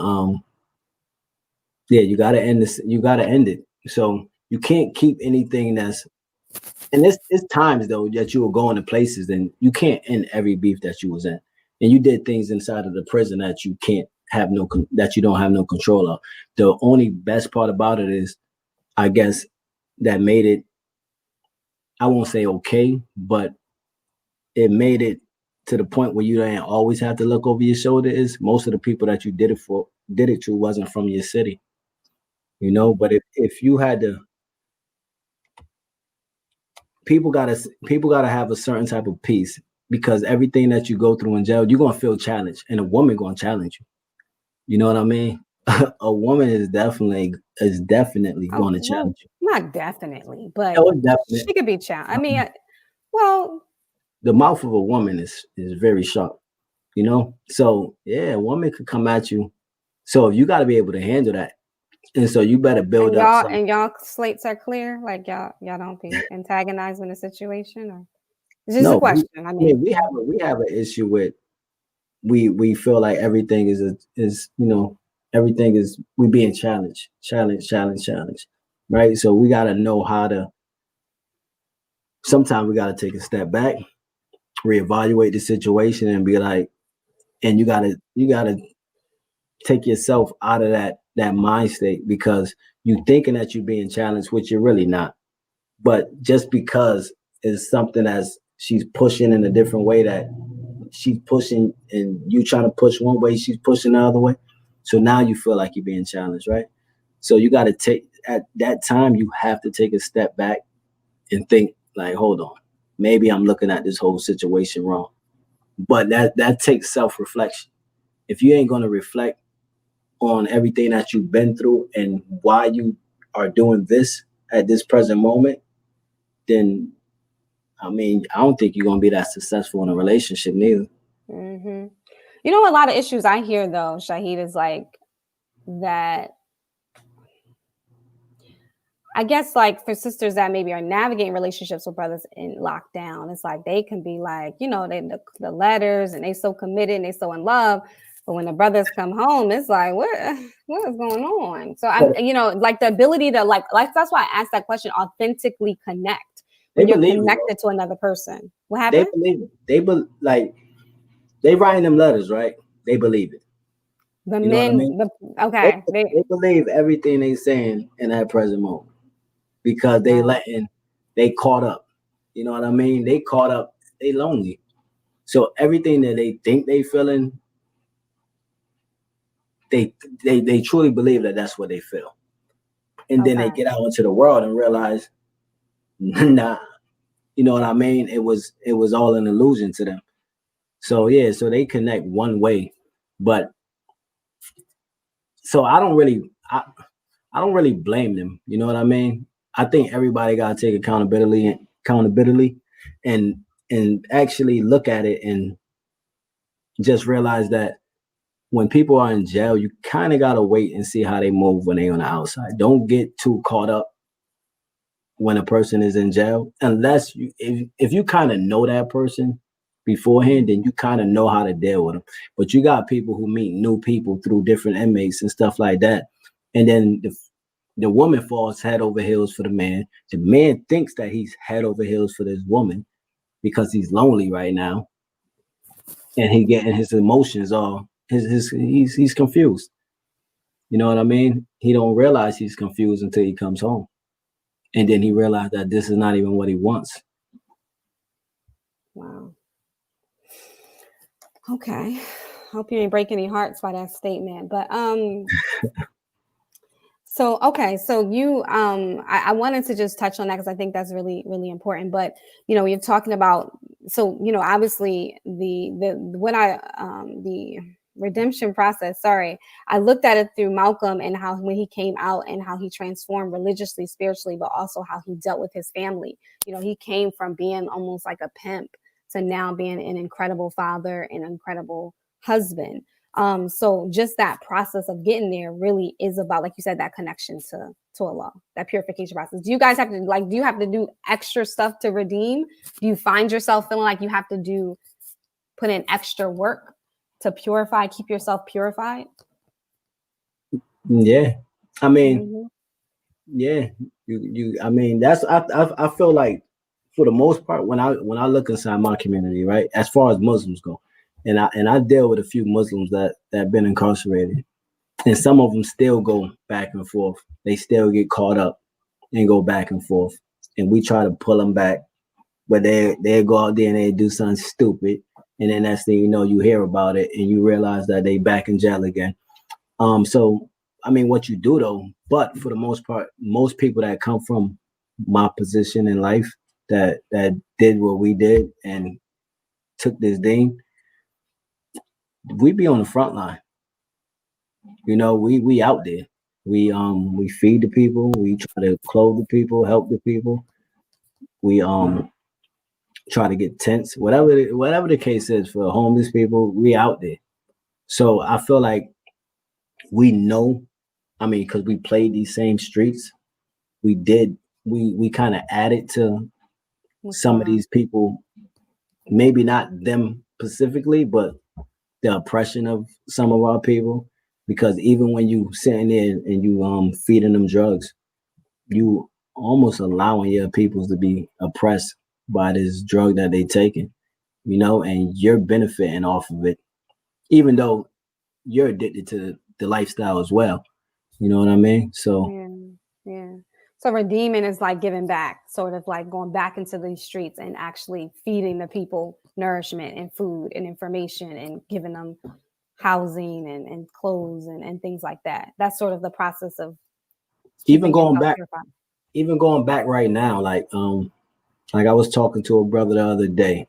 you gotta end this. You gotta end it. So you can't keep anything that's. And it's times though that you were going to places, and you can't end every beef that you was in, and you did things inside of the prison that you can't have that you don't have no control of. The only best part about it is, I guess, that made it, I won't say okay, but it made it to the point where you didn't always have to look over your shoulder. Is most of the people that you did it to wasn't from your city, you know. But if you had to, people gotta have a certain type of peace, because everything that you go through in jail, you're gonna feel challenged, and a woman gonna challenge you. You know what I mean? A woman is definitely going to challenge you. Not definitely, but Definitely. She could be challenged. I mean, well, the mouth of a woman is very sharp, you know. So yeah, a woman could come at you. So you got to be able to handle that, and so you better build and up. Y'all slates are clear. Like y'all don't be antagonizing the situation, or it's just no, a question. I mean, we have an issue with, we feel like everything is you know, everything is, we being challenged, right? So we got to know how to, sometimes we got to take a step back, reevaluate the situation, and be like, and you got to take yourself out of that mind state, because you thinking that you're being challenged, which you're really not. But just because it's something as she's pushing in a different way, that she's pushing and you trying to push one way, she's pushing the other way. So now you feel like you're being challenged, right? So you got to take, at that time, you have to take a step back and think like, hold on, maybe I'm looking at this whole situation wrong. But that takes self-reflection. If you ain't going to reflect on everything that you've been through and why you are doing this at this present moment, then I mean, I don't think you're going to be that successful in a relationship neither. Mm-hmm. You know, a lot of issues I hear though, Shaheed, is like that. I guess like for sisters that maybe are navigating relationships with brothers in lockdown, it's like they can be like, you know, the letters and they so committed and they so in love. But when the brothers come home, it's like, what is going on? So I'm, you know, like the ability to like that's why I asked that question, authentically connect when you're connected to another person. What happened? They believe, like they writing them letters, right? They believe it. The You know what I mean? men, okay. They believe everything they saying in that present moment because Wow. they caught up. You know what I mean? They caught up. They lonely. So everything that they think they feeling, they they truly believe that that's what they feel. And then they Okay. get out into the world and realize, nah, you know what I mean? It was all an illusion to them. So yeah, so they connect one way, but so I don't really blame them. You know what I mean? I think everybody gotta take accountability, and actually look at it and just realize that when people are in jail, you kind of gotta wait and see how they move when they on the outside. Don't get too caught up when a person is in jail, unless if you kind of know that person beforehand, then you kind of know how to deal with them. But you got people who meet new people through different inmates and stuff like that, and then the woman falls head over heels for the man. The man thinks that he's head over heels for this woman because he's lonely right now, and he getting his emotions all he's confused. You know what I mean? He don't realize he's confused until he comes home, and then he realized that this is not even what he wants. Wow. Okay. Hope you didn't break any hearts by that statement. But so okay, so you I wanted to just touch on that because I think that's really, really important. But you're talking about, so obviously the redemption process, sorry, I looked at it through Malcolm and how when he came out and how he transformed religiously, spiritually, but also how he dealt with his family. He came from being almost like a pimp to now being an incredible father, an incredible husband. So just that process of getting there really is about, like you said, that connection to Allah, that purification process. Do you guys have to do you have to do extra stuff to redeem? Do you find yourself feeling like you have to put in extra work to purify, keep yourself purified? Yeah, I mean, Mm-hmm. yeah, I mean, that's I feel like for the most part when I look inside my community, right, as far as Muslims go, and I deal with a few Muslims that have been incarcerated, and some of them still go back and forth. They still get caught up and go back and forth, and we try to pull them back, but they go out there and they do something stupid, and then next thing you know, you hear about it and you realize that they back in jail again. So I mean, what you do though, but for the most part, most people that come from my position in life that did what we did and took this thing, we be on the front line. We out there. We feed the people, we try to clothe the people, help the people. We try to get tents, whatever the case is for homeless people, we out there. So I feel like we know, I mean, because we played these same streets, we did we kind of added to What's some going of on? these people, maybe not them specifically, but the oppression of some of our people. Because even when you sitting there and you feeding them drugs, you almost allowing your peoples to be oppressed by this drug that they taking, and you're benefiting off of it, even though you're addicted to the lifestyle as well. You know what I mean? So Yeah, yeah. So redeeming is like giving back, sort of like going back into these streets and actually feeding the people nourishment and food and information and giving them housing and clothes and things like that. That's sort of the process of even keeping going yourself back, purified. right now, like I was talking to a brother the other day,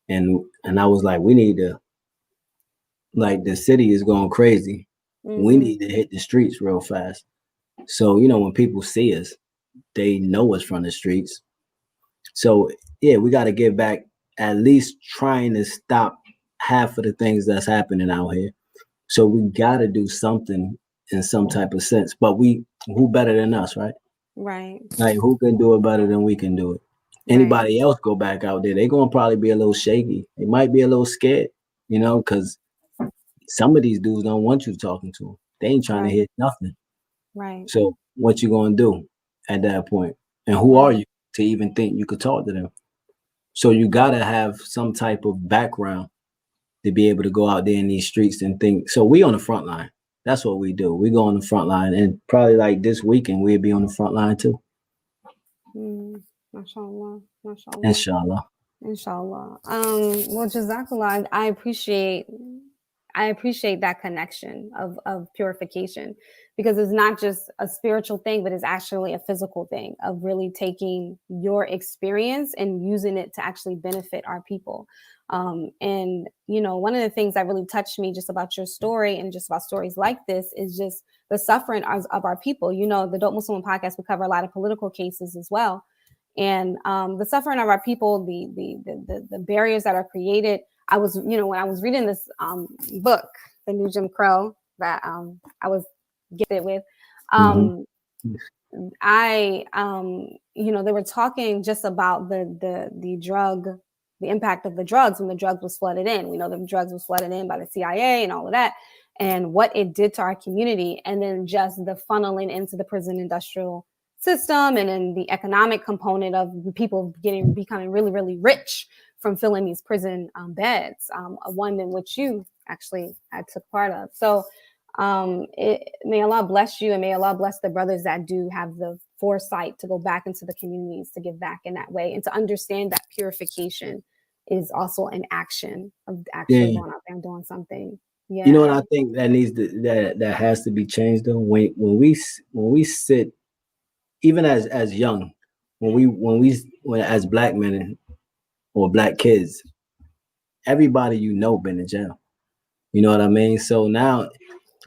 and I was like, we need to, like, the city is going crazy. We Mm-hmm. need to hit the streets real fast. So, when people see us, they know us from the streets. So, yeah, we got to get back, at least trying to stop half of the things that's happening out here. So we got to do something in some type of sense. But who better than us, right? Right, Like, who can do it better than we can do it? right, Anybody else go back out there, they're going to probably be a little shaky. They might be a little scared, because some of these dudes don't want you talking to them. They ain't trying to right, hear nothing. right, So what you going to do at that point? And who are right. you to even think you could talk to them? So you got to have some type of background to be able to go out there in these streets and think. So we on the front line. That's what we do. We go on the front line, and probably like this weekend we'll be on the front line too. Mashallah, mashallah, Inshallah. inshallah. Well, Jazakallah, I appreciate that connection of purification, because it's not just a spiritual thing, but it's actually a physical thing of really taking your experience and using it to actually benefit our people. And, one of the things that really touched me just about your story and just about stories like this is just the suffering of our people. The Dope Muslim podcast, we cover a lot of political cases as well. And the suffering of our people, the barriers that are created. I was, when I was reading this book, The New Jim Crow, that I was gifted with, I, they were talking just about the impact of the drugs when the drugs was flooded in. We know the drugs was flooded in by the CIA and all of that, and what it did to our community, and then just the funneling into the prison industrial system, and then the economic component of people becoming really, really rich from filling these prison beds, one in which you actually took part of. So may Allah bless you, and may Allah bless the brothers that do have the foresight to go back into the communities to give back in that way, and to understand that purification is also an action of actually going out there and doing something. Yeah. You know what I think that needs that has to be changed though? When we sit, even as young, when as black men or black kids, everybody been in jail. You know what I mean? So now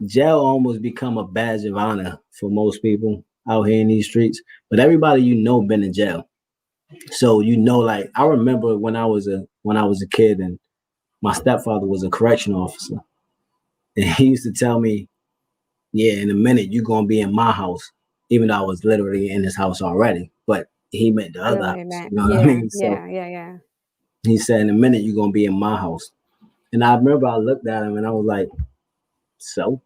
jail almost become a badge of honor for most people out here in these streets. But everybody been in jail. So like I remember when I was a kid, and my stepfather was a correctional officer, and he used to tell me, "Yeah, in a minute you're gonna be in my house," even though I was literally in his house already. But he meant the other house. You know what I mean? So yeah. he said, "In a minute you're gonna be in my house," and I remember I looked at him and I was like, "So,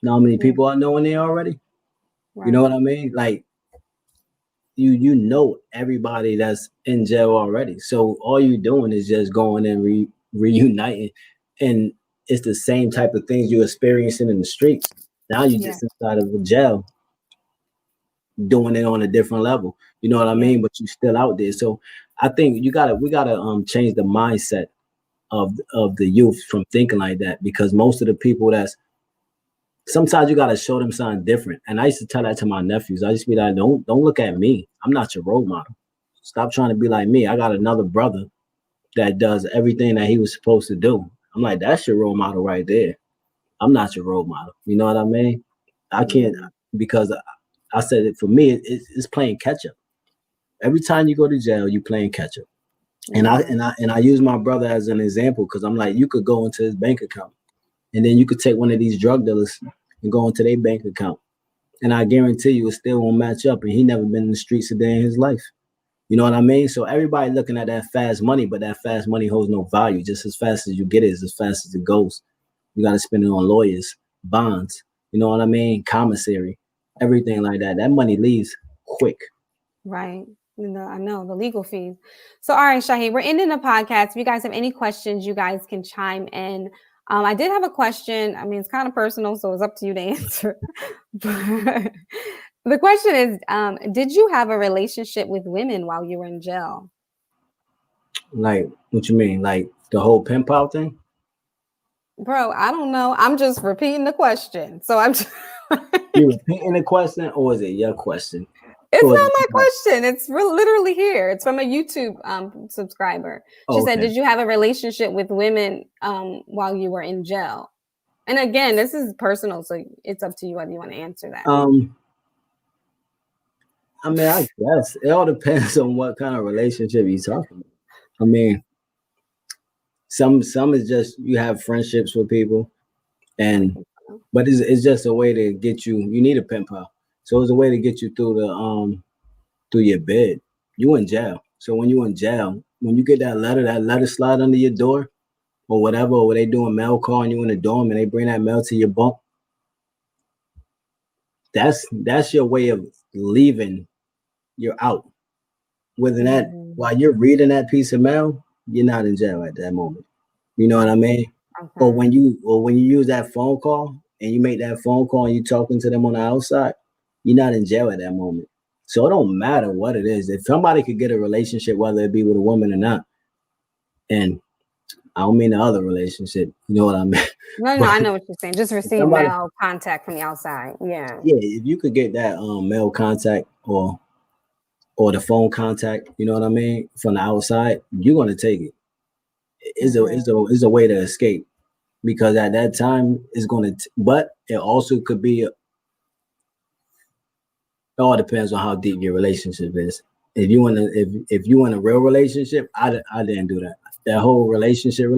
know how many people I know in there already?" Right. You know what I mean? Like, you know everybody that's in jail already. So all you're doing is just going and reuniting, and it's the same type of things you're experiencing in the streets. Now you're just inside of a jail, doing it on a different level. You know what I mean? But you're still out there. So I think we gotta change the mindset of the youth from thinking like that, because most of the people sometimes you gotta show them something different. And I used to tell that to my nephews. I used to be like, don't look at me. I'm not your role model. Stop trying to be like me. I got another brother that does everything that he was supposed to do. I'm like, that's your role model right there. I'm not your role model. You know what I mean? I can't, because I said it for me, it's playing catch up. Every time you go to jail, you playing catch up. And I use my brother as an example, because I'm like, you could go into his bank account, and then you could take one of these drug dealers and go into their bank account, and I guarantee you it still won't match up. And he never been in the streets a day in his life. You know what I mean? So everybody looking at that fast money, but that fast money holds no value. Just as fast as you get it is as fast as it goes. You got to spend it on lawyers, bonds, you know what I mean? Commissary, everything like that. That money leaves quick. Right. I know the legal fees. So, all right, Shaheed, we're ending the podcast. If you guys have any questions, you guys can chime in. I did have a question. I mean, it's kind of personal, so it's up to you to answer. But the question is, did you have a relationship with women while you were in jail? Like, what you mean? Like the whole pen pal thing? Bro, I don't know. I'm just repeating the question. So I'm just... You repeating the question, or is it your question? It's not my question. It's literally here. It's from a YouTube subscriber. She said, did you have a relationship with women while you were in jail? And again, this is personal, so it's up to you whether you want to answer that. I mean, I guess it all depends on what kind of relationship you're talking about. I mean, some is just you have friendships with people, but it's just a way to get you. You need a pen pal, so it's a way to get you through through your bed. You in jail, so when you in jail, when you get that letter slide under your door, or whatever, or they doing mail call and you in the dorm and they bring that mail to your bunk. That's your way of leaving. You're out. Within that, while you're reading that piece of mail, you're not in jail at that moment. You know what I mean? Or Okay. when you use that phone call and you make that phone call and you talking to them on the outside, you're not in jail at that moment. So it don't matter what it is. If somebody could get a relationship, whether it be with a woman or not, and I don't mean the other relationship, you know what I mean? No, no, But I know what you're saying. Just if receive somebody, male contact from the outside. Yeah. yeah, if you could get that male contact or the phone contact, you know what I mean, from the outside, you're gonna take it. Hmm. It's a way to escape because at that time it's but it also could be. It all depends on how deep your relationship is. If you in a real relationship, I didn't do that. That whole relationship,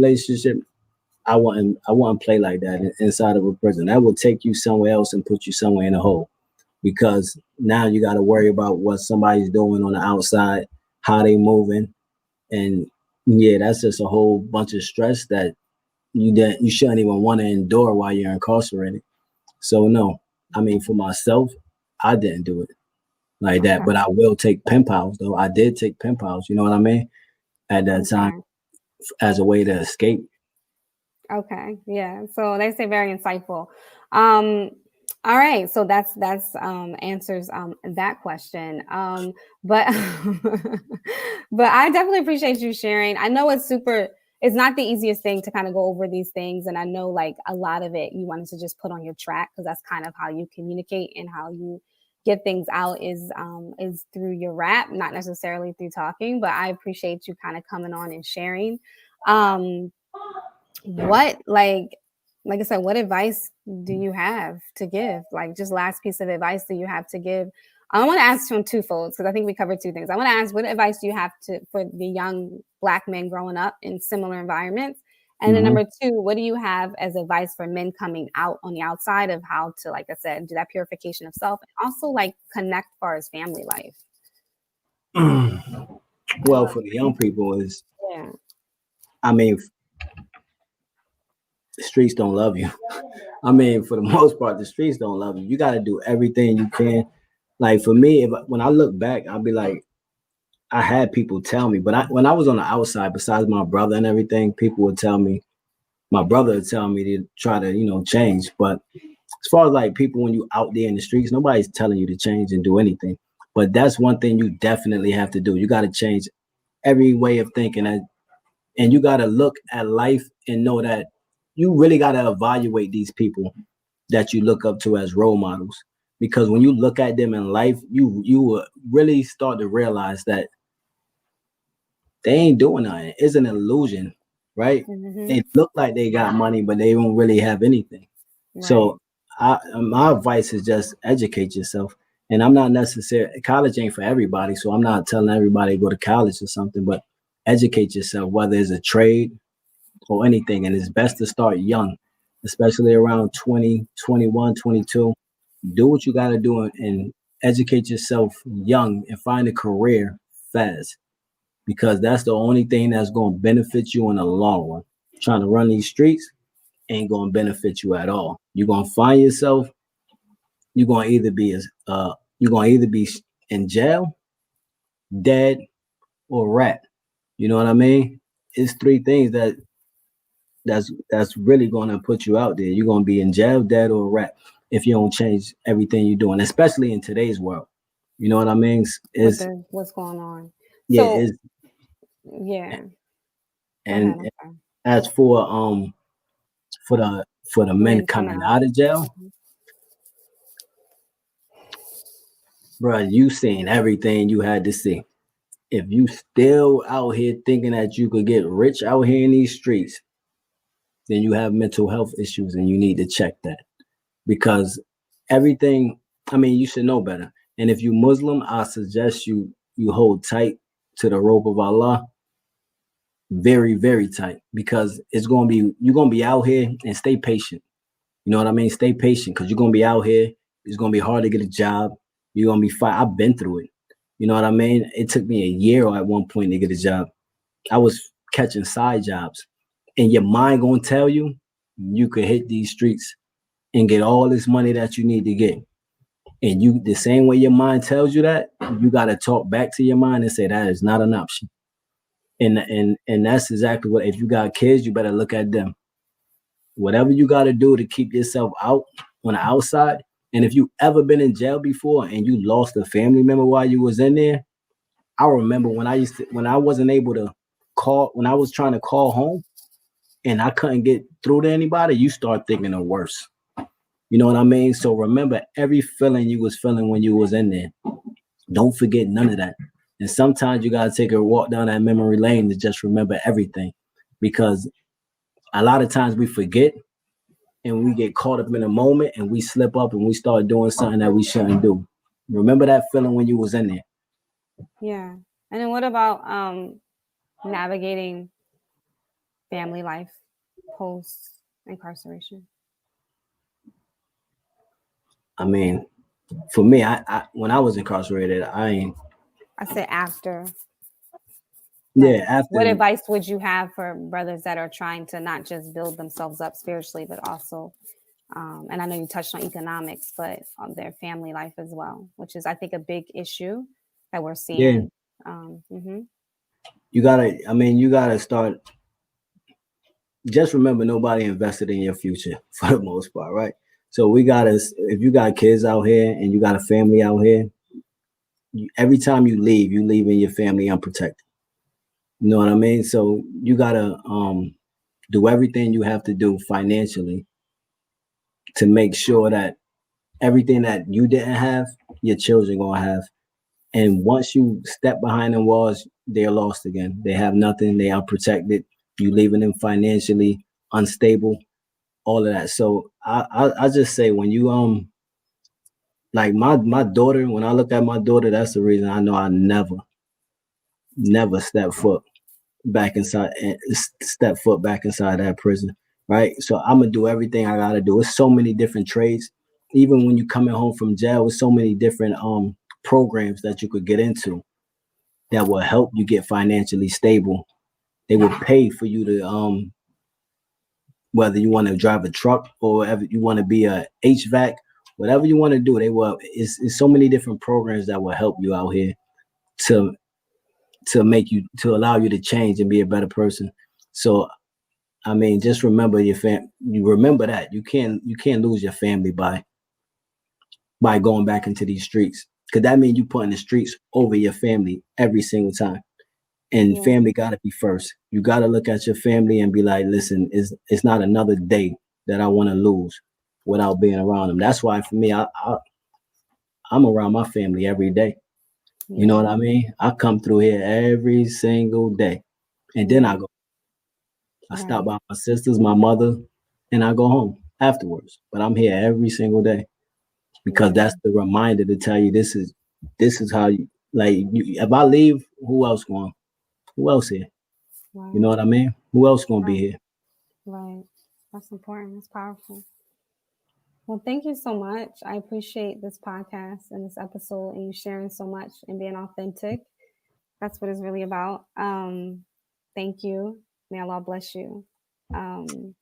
I wouldn't play like that inside of a prison. That would take you somewhere else and put you somewhere in a hole because now you got to worry about what somebody's doing on the outside, how they moving, and yeah, that's just a whole bunch of stress that you shouldn't even want to endure while you're incarcerated. So no, I mean for myself, I didn't do it like that, but Okay. I will take pen pals though. I did take pen pals, you know what I mean? At that time Okay. as a way to escape. Okay. Yeah. So they say very insightful. Um, all right. So that's answers that question. But but I definitely appreciate you sharing. I know it's not the easiest thing to kind of go over these things. And I know like a lot of it you wanted to just put on your track because that's kind of how you communicate and how you get things out is through your rap, not necessarily through talking. But I appreciate you kind of coming on and sharing. Um, what like I said, what advice do you have to give? Like just last piece of advice do you have to give? I want to ask on twofold because I think we covered two things. I want to ask what advice do you have to for the young black men growing up in similar environments? And then Hmm. number two, what do you have as advice for men coming out on the outside of how to, like I said, do that purification of self and also like connect as far as family life? Well, for the young people is, Yeah. I mean, the streets don't love you. I mean, for the most part, the streets don't love you. You got to do everything you can. Like for me, when I look back, I'll be like, I had people tell me, but when I was on the outside, besides my brother and everything, people would tell me, my brother would tell me to try to, change. But as far as like people, when you out there in the streets, nobody's telling you to change and do anything. But that's one thing you definitely have to do. You got to change every way of thinking, and you got to look at life and know that you really got to evaluate these people that you look up to as role models. Because when you look at them in life, you will really start to realize that they ain't doing nothing. It's an illusion, right? Hmm. They look like they got money, but they don't really have anything. Right. So my advice is just educate yourself. And I'm not necessarily college ain't for everybody, so I'm not telling everybody to go to college or something, but educate yourself, whether it's a trade or anything. And it's best to start young, especially around 20, 21, 22. Do what you got to do and educate yourself young and find a career fast because that's the only thing that's going to benefit you in the long run. Trying to run these streets ain't going to benefit you at all. You're going to find yourself, you're going to either be you're going to either be in jail, dead, or rat. You know what I mean? It's three things that's really going to put you out there. You're going to be in jail, dead, or rat if you don't change everything you're doing, especially in today's world. You know what I mean? With Is the what's going on. yeah, So is yeah. Go ahead. and I'm sorry. as for the men Men coming coming out. out of jail, bro, you seen everything you had to see. If you still out here thinking that you could get rich out here in these streets, then you have mental health issues and you need to check that because everything. I mean, you should know better. And if you Muslim, I suggest you hold tight to the rope of Allah, very very tight, because it's gonna be you're gonna be out here and stay patient. You know what I mean? Stay patient because you're gonna be out here. It's gonna be hard to get a job. You're gonna be fine. I've been through it. You know what I mean? It took me a year at one point to get a job. I was catching side jobs, and your mind gonna tell you you could hit these streets and get all this money that you need to get. And you, the same way your mind tells you that, you gotta talk back to your mind and say that is not an option. And that's exactly what, if you got kids, you better look at them. Whatever you got to do to keep yourself out on the outside. And if you ever been in jail before and you lost a family member while you was in there, I remember when I wasn't able to call, when I was trying to call home and I couldn't get through to anybody, you start thinking of worse. You know what I mean? So remember every feeling you was feeling when you was in there. Don't forget none of that. And sometimes you gotta take a walk down that memory lane to just remember everything, because a lot of times we forget and we get caught up in a moment and we slip up and we start doing something that we shouldn't do. Remember that feeling when you was in there. Yeah. And then what about navigating family life post incarceration? I mean, for me, I when I was incarcerated, I said after. yeah, Like, what after, advice would you have for brothers that are trying to not just build themselves up spiritually, but also, and I know you touched on economics, but on their family life as well, which is, I think, a big issue that we're yeah, seeing. Mhm. you gotta start, just remember nobody invested in your future for the most part, right? So we gotta, if you got kids out here and you got a family out here, every time you leaving your family unprotected. You know what I mean? So you gotta do everything you have to do financially to make sure that everything that you didn't have, your children gonna have. And once you step behind the walls, they're lost again. They have nothing. They are protected. You leaving them financially unstable, all of that. So I just say, when you like my daughter, when I look at my daughter, that's the reason I know I never step foot back inside and step foot back inside that prison, right? So I'm gonna do everything I gotta do. It's so many different trades. Even when you coming home from jail, with so many different programs that you could get into that will help you get financially stable. They will pay for you to whether you want to drive a truck or whether you want to be a HVAC, whatever you want to do, they will. It's so many different programs that will help you out here to make you, to allow you to change and be a better person. So I mean, just remember your you remember that you can't lose your family by going back into these streets, because that means you putting the streets over your family every single time. And Yeah. family got to be first. You got to look at your family and be like, listen, it's not another day that I want to lose without being around them. That's why for me, I'm around my family every day. You know Yeah. what I mean? I come through here every single day, and then Yeah. I stop Right. by my sisters, my mother, and I go home afterwards. But I'm here every single day because Yeah. that's the reminder to tell you this is how you, like, if I leave, who else going? Who else here? You know Right. what I mean? Who else gonna be Right. here? Right. That's important. That's powerful. Well, thank you so much. I appreciate this podcast and this episode and you sharing so much and being authentic. That's what it's really about. Thank you. May Allah bless you. Um,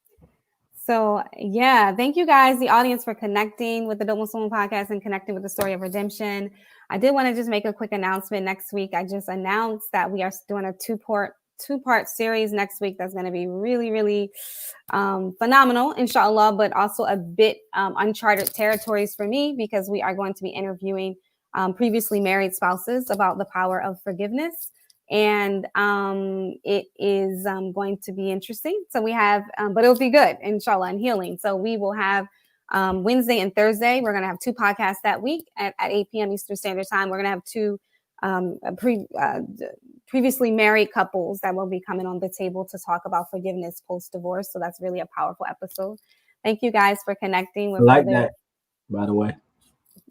so yeah, thank you guys, the audience, for connecting with the Dope Muslim podcast and connecting with the story of redemption. I did want to just make a quick announcement. Next week, I just announced that we are doing a two-part series next week that's going to be really, really phenomenal, inshallah, but also a bit uncharted territories for me, because we are going to be interviewing previously married spouses about the power of forgiveness. And it is going to be interesting. So we have, but it'll be good, inshallah, and healing. So we will have Wednesday and Thursday. We're going to have two podcasts that week at 8 p.m. Eastern Standard Time. We're going to have two previously married couples that will be coming on the table to talk about forgiveness post-divorce. So that's really a powerful episode. Thank you guys for connecting I with like brother. that, by the way.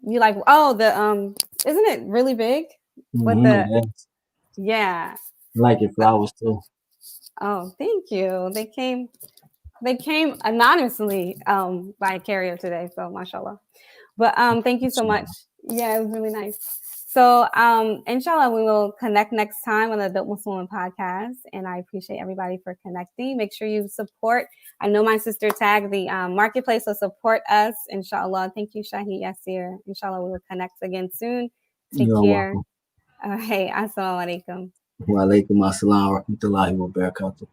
You like, oh, the isn't it really big? With Mm-hmm, the, it is. yeah. I like your flowers too. Oh, thank you. They came anonymously by a carrier today, so mashallah. But thank you so much. Yeah, it was really nice. So inshallah, we will connect next time on the Dope Muslim podcast. And I appreciate everybody for connecting. Make sure you support. I know my sister tagged the marketplace, so support us, inshallah. Thank you, Shaheed Yasir. Inshallah, we will connect again soon. Take You're care. welcome. Hey, assalamu alaikum. Wa alaikum assalam wa rahmatullahi wa barakatuh.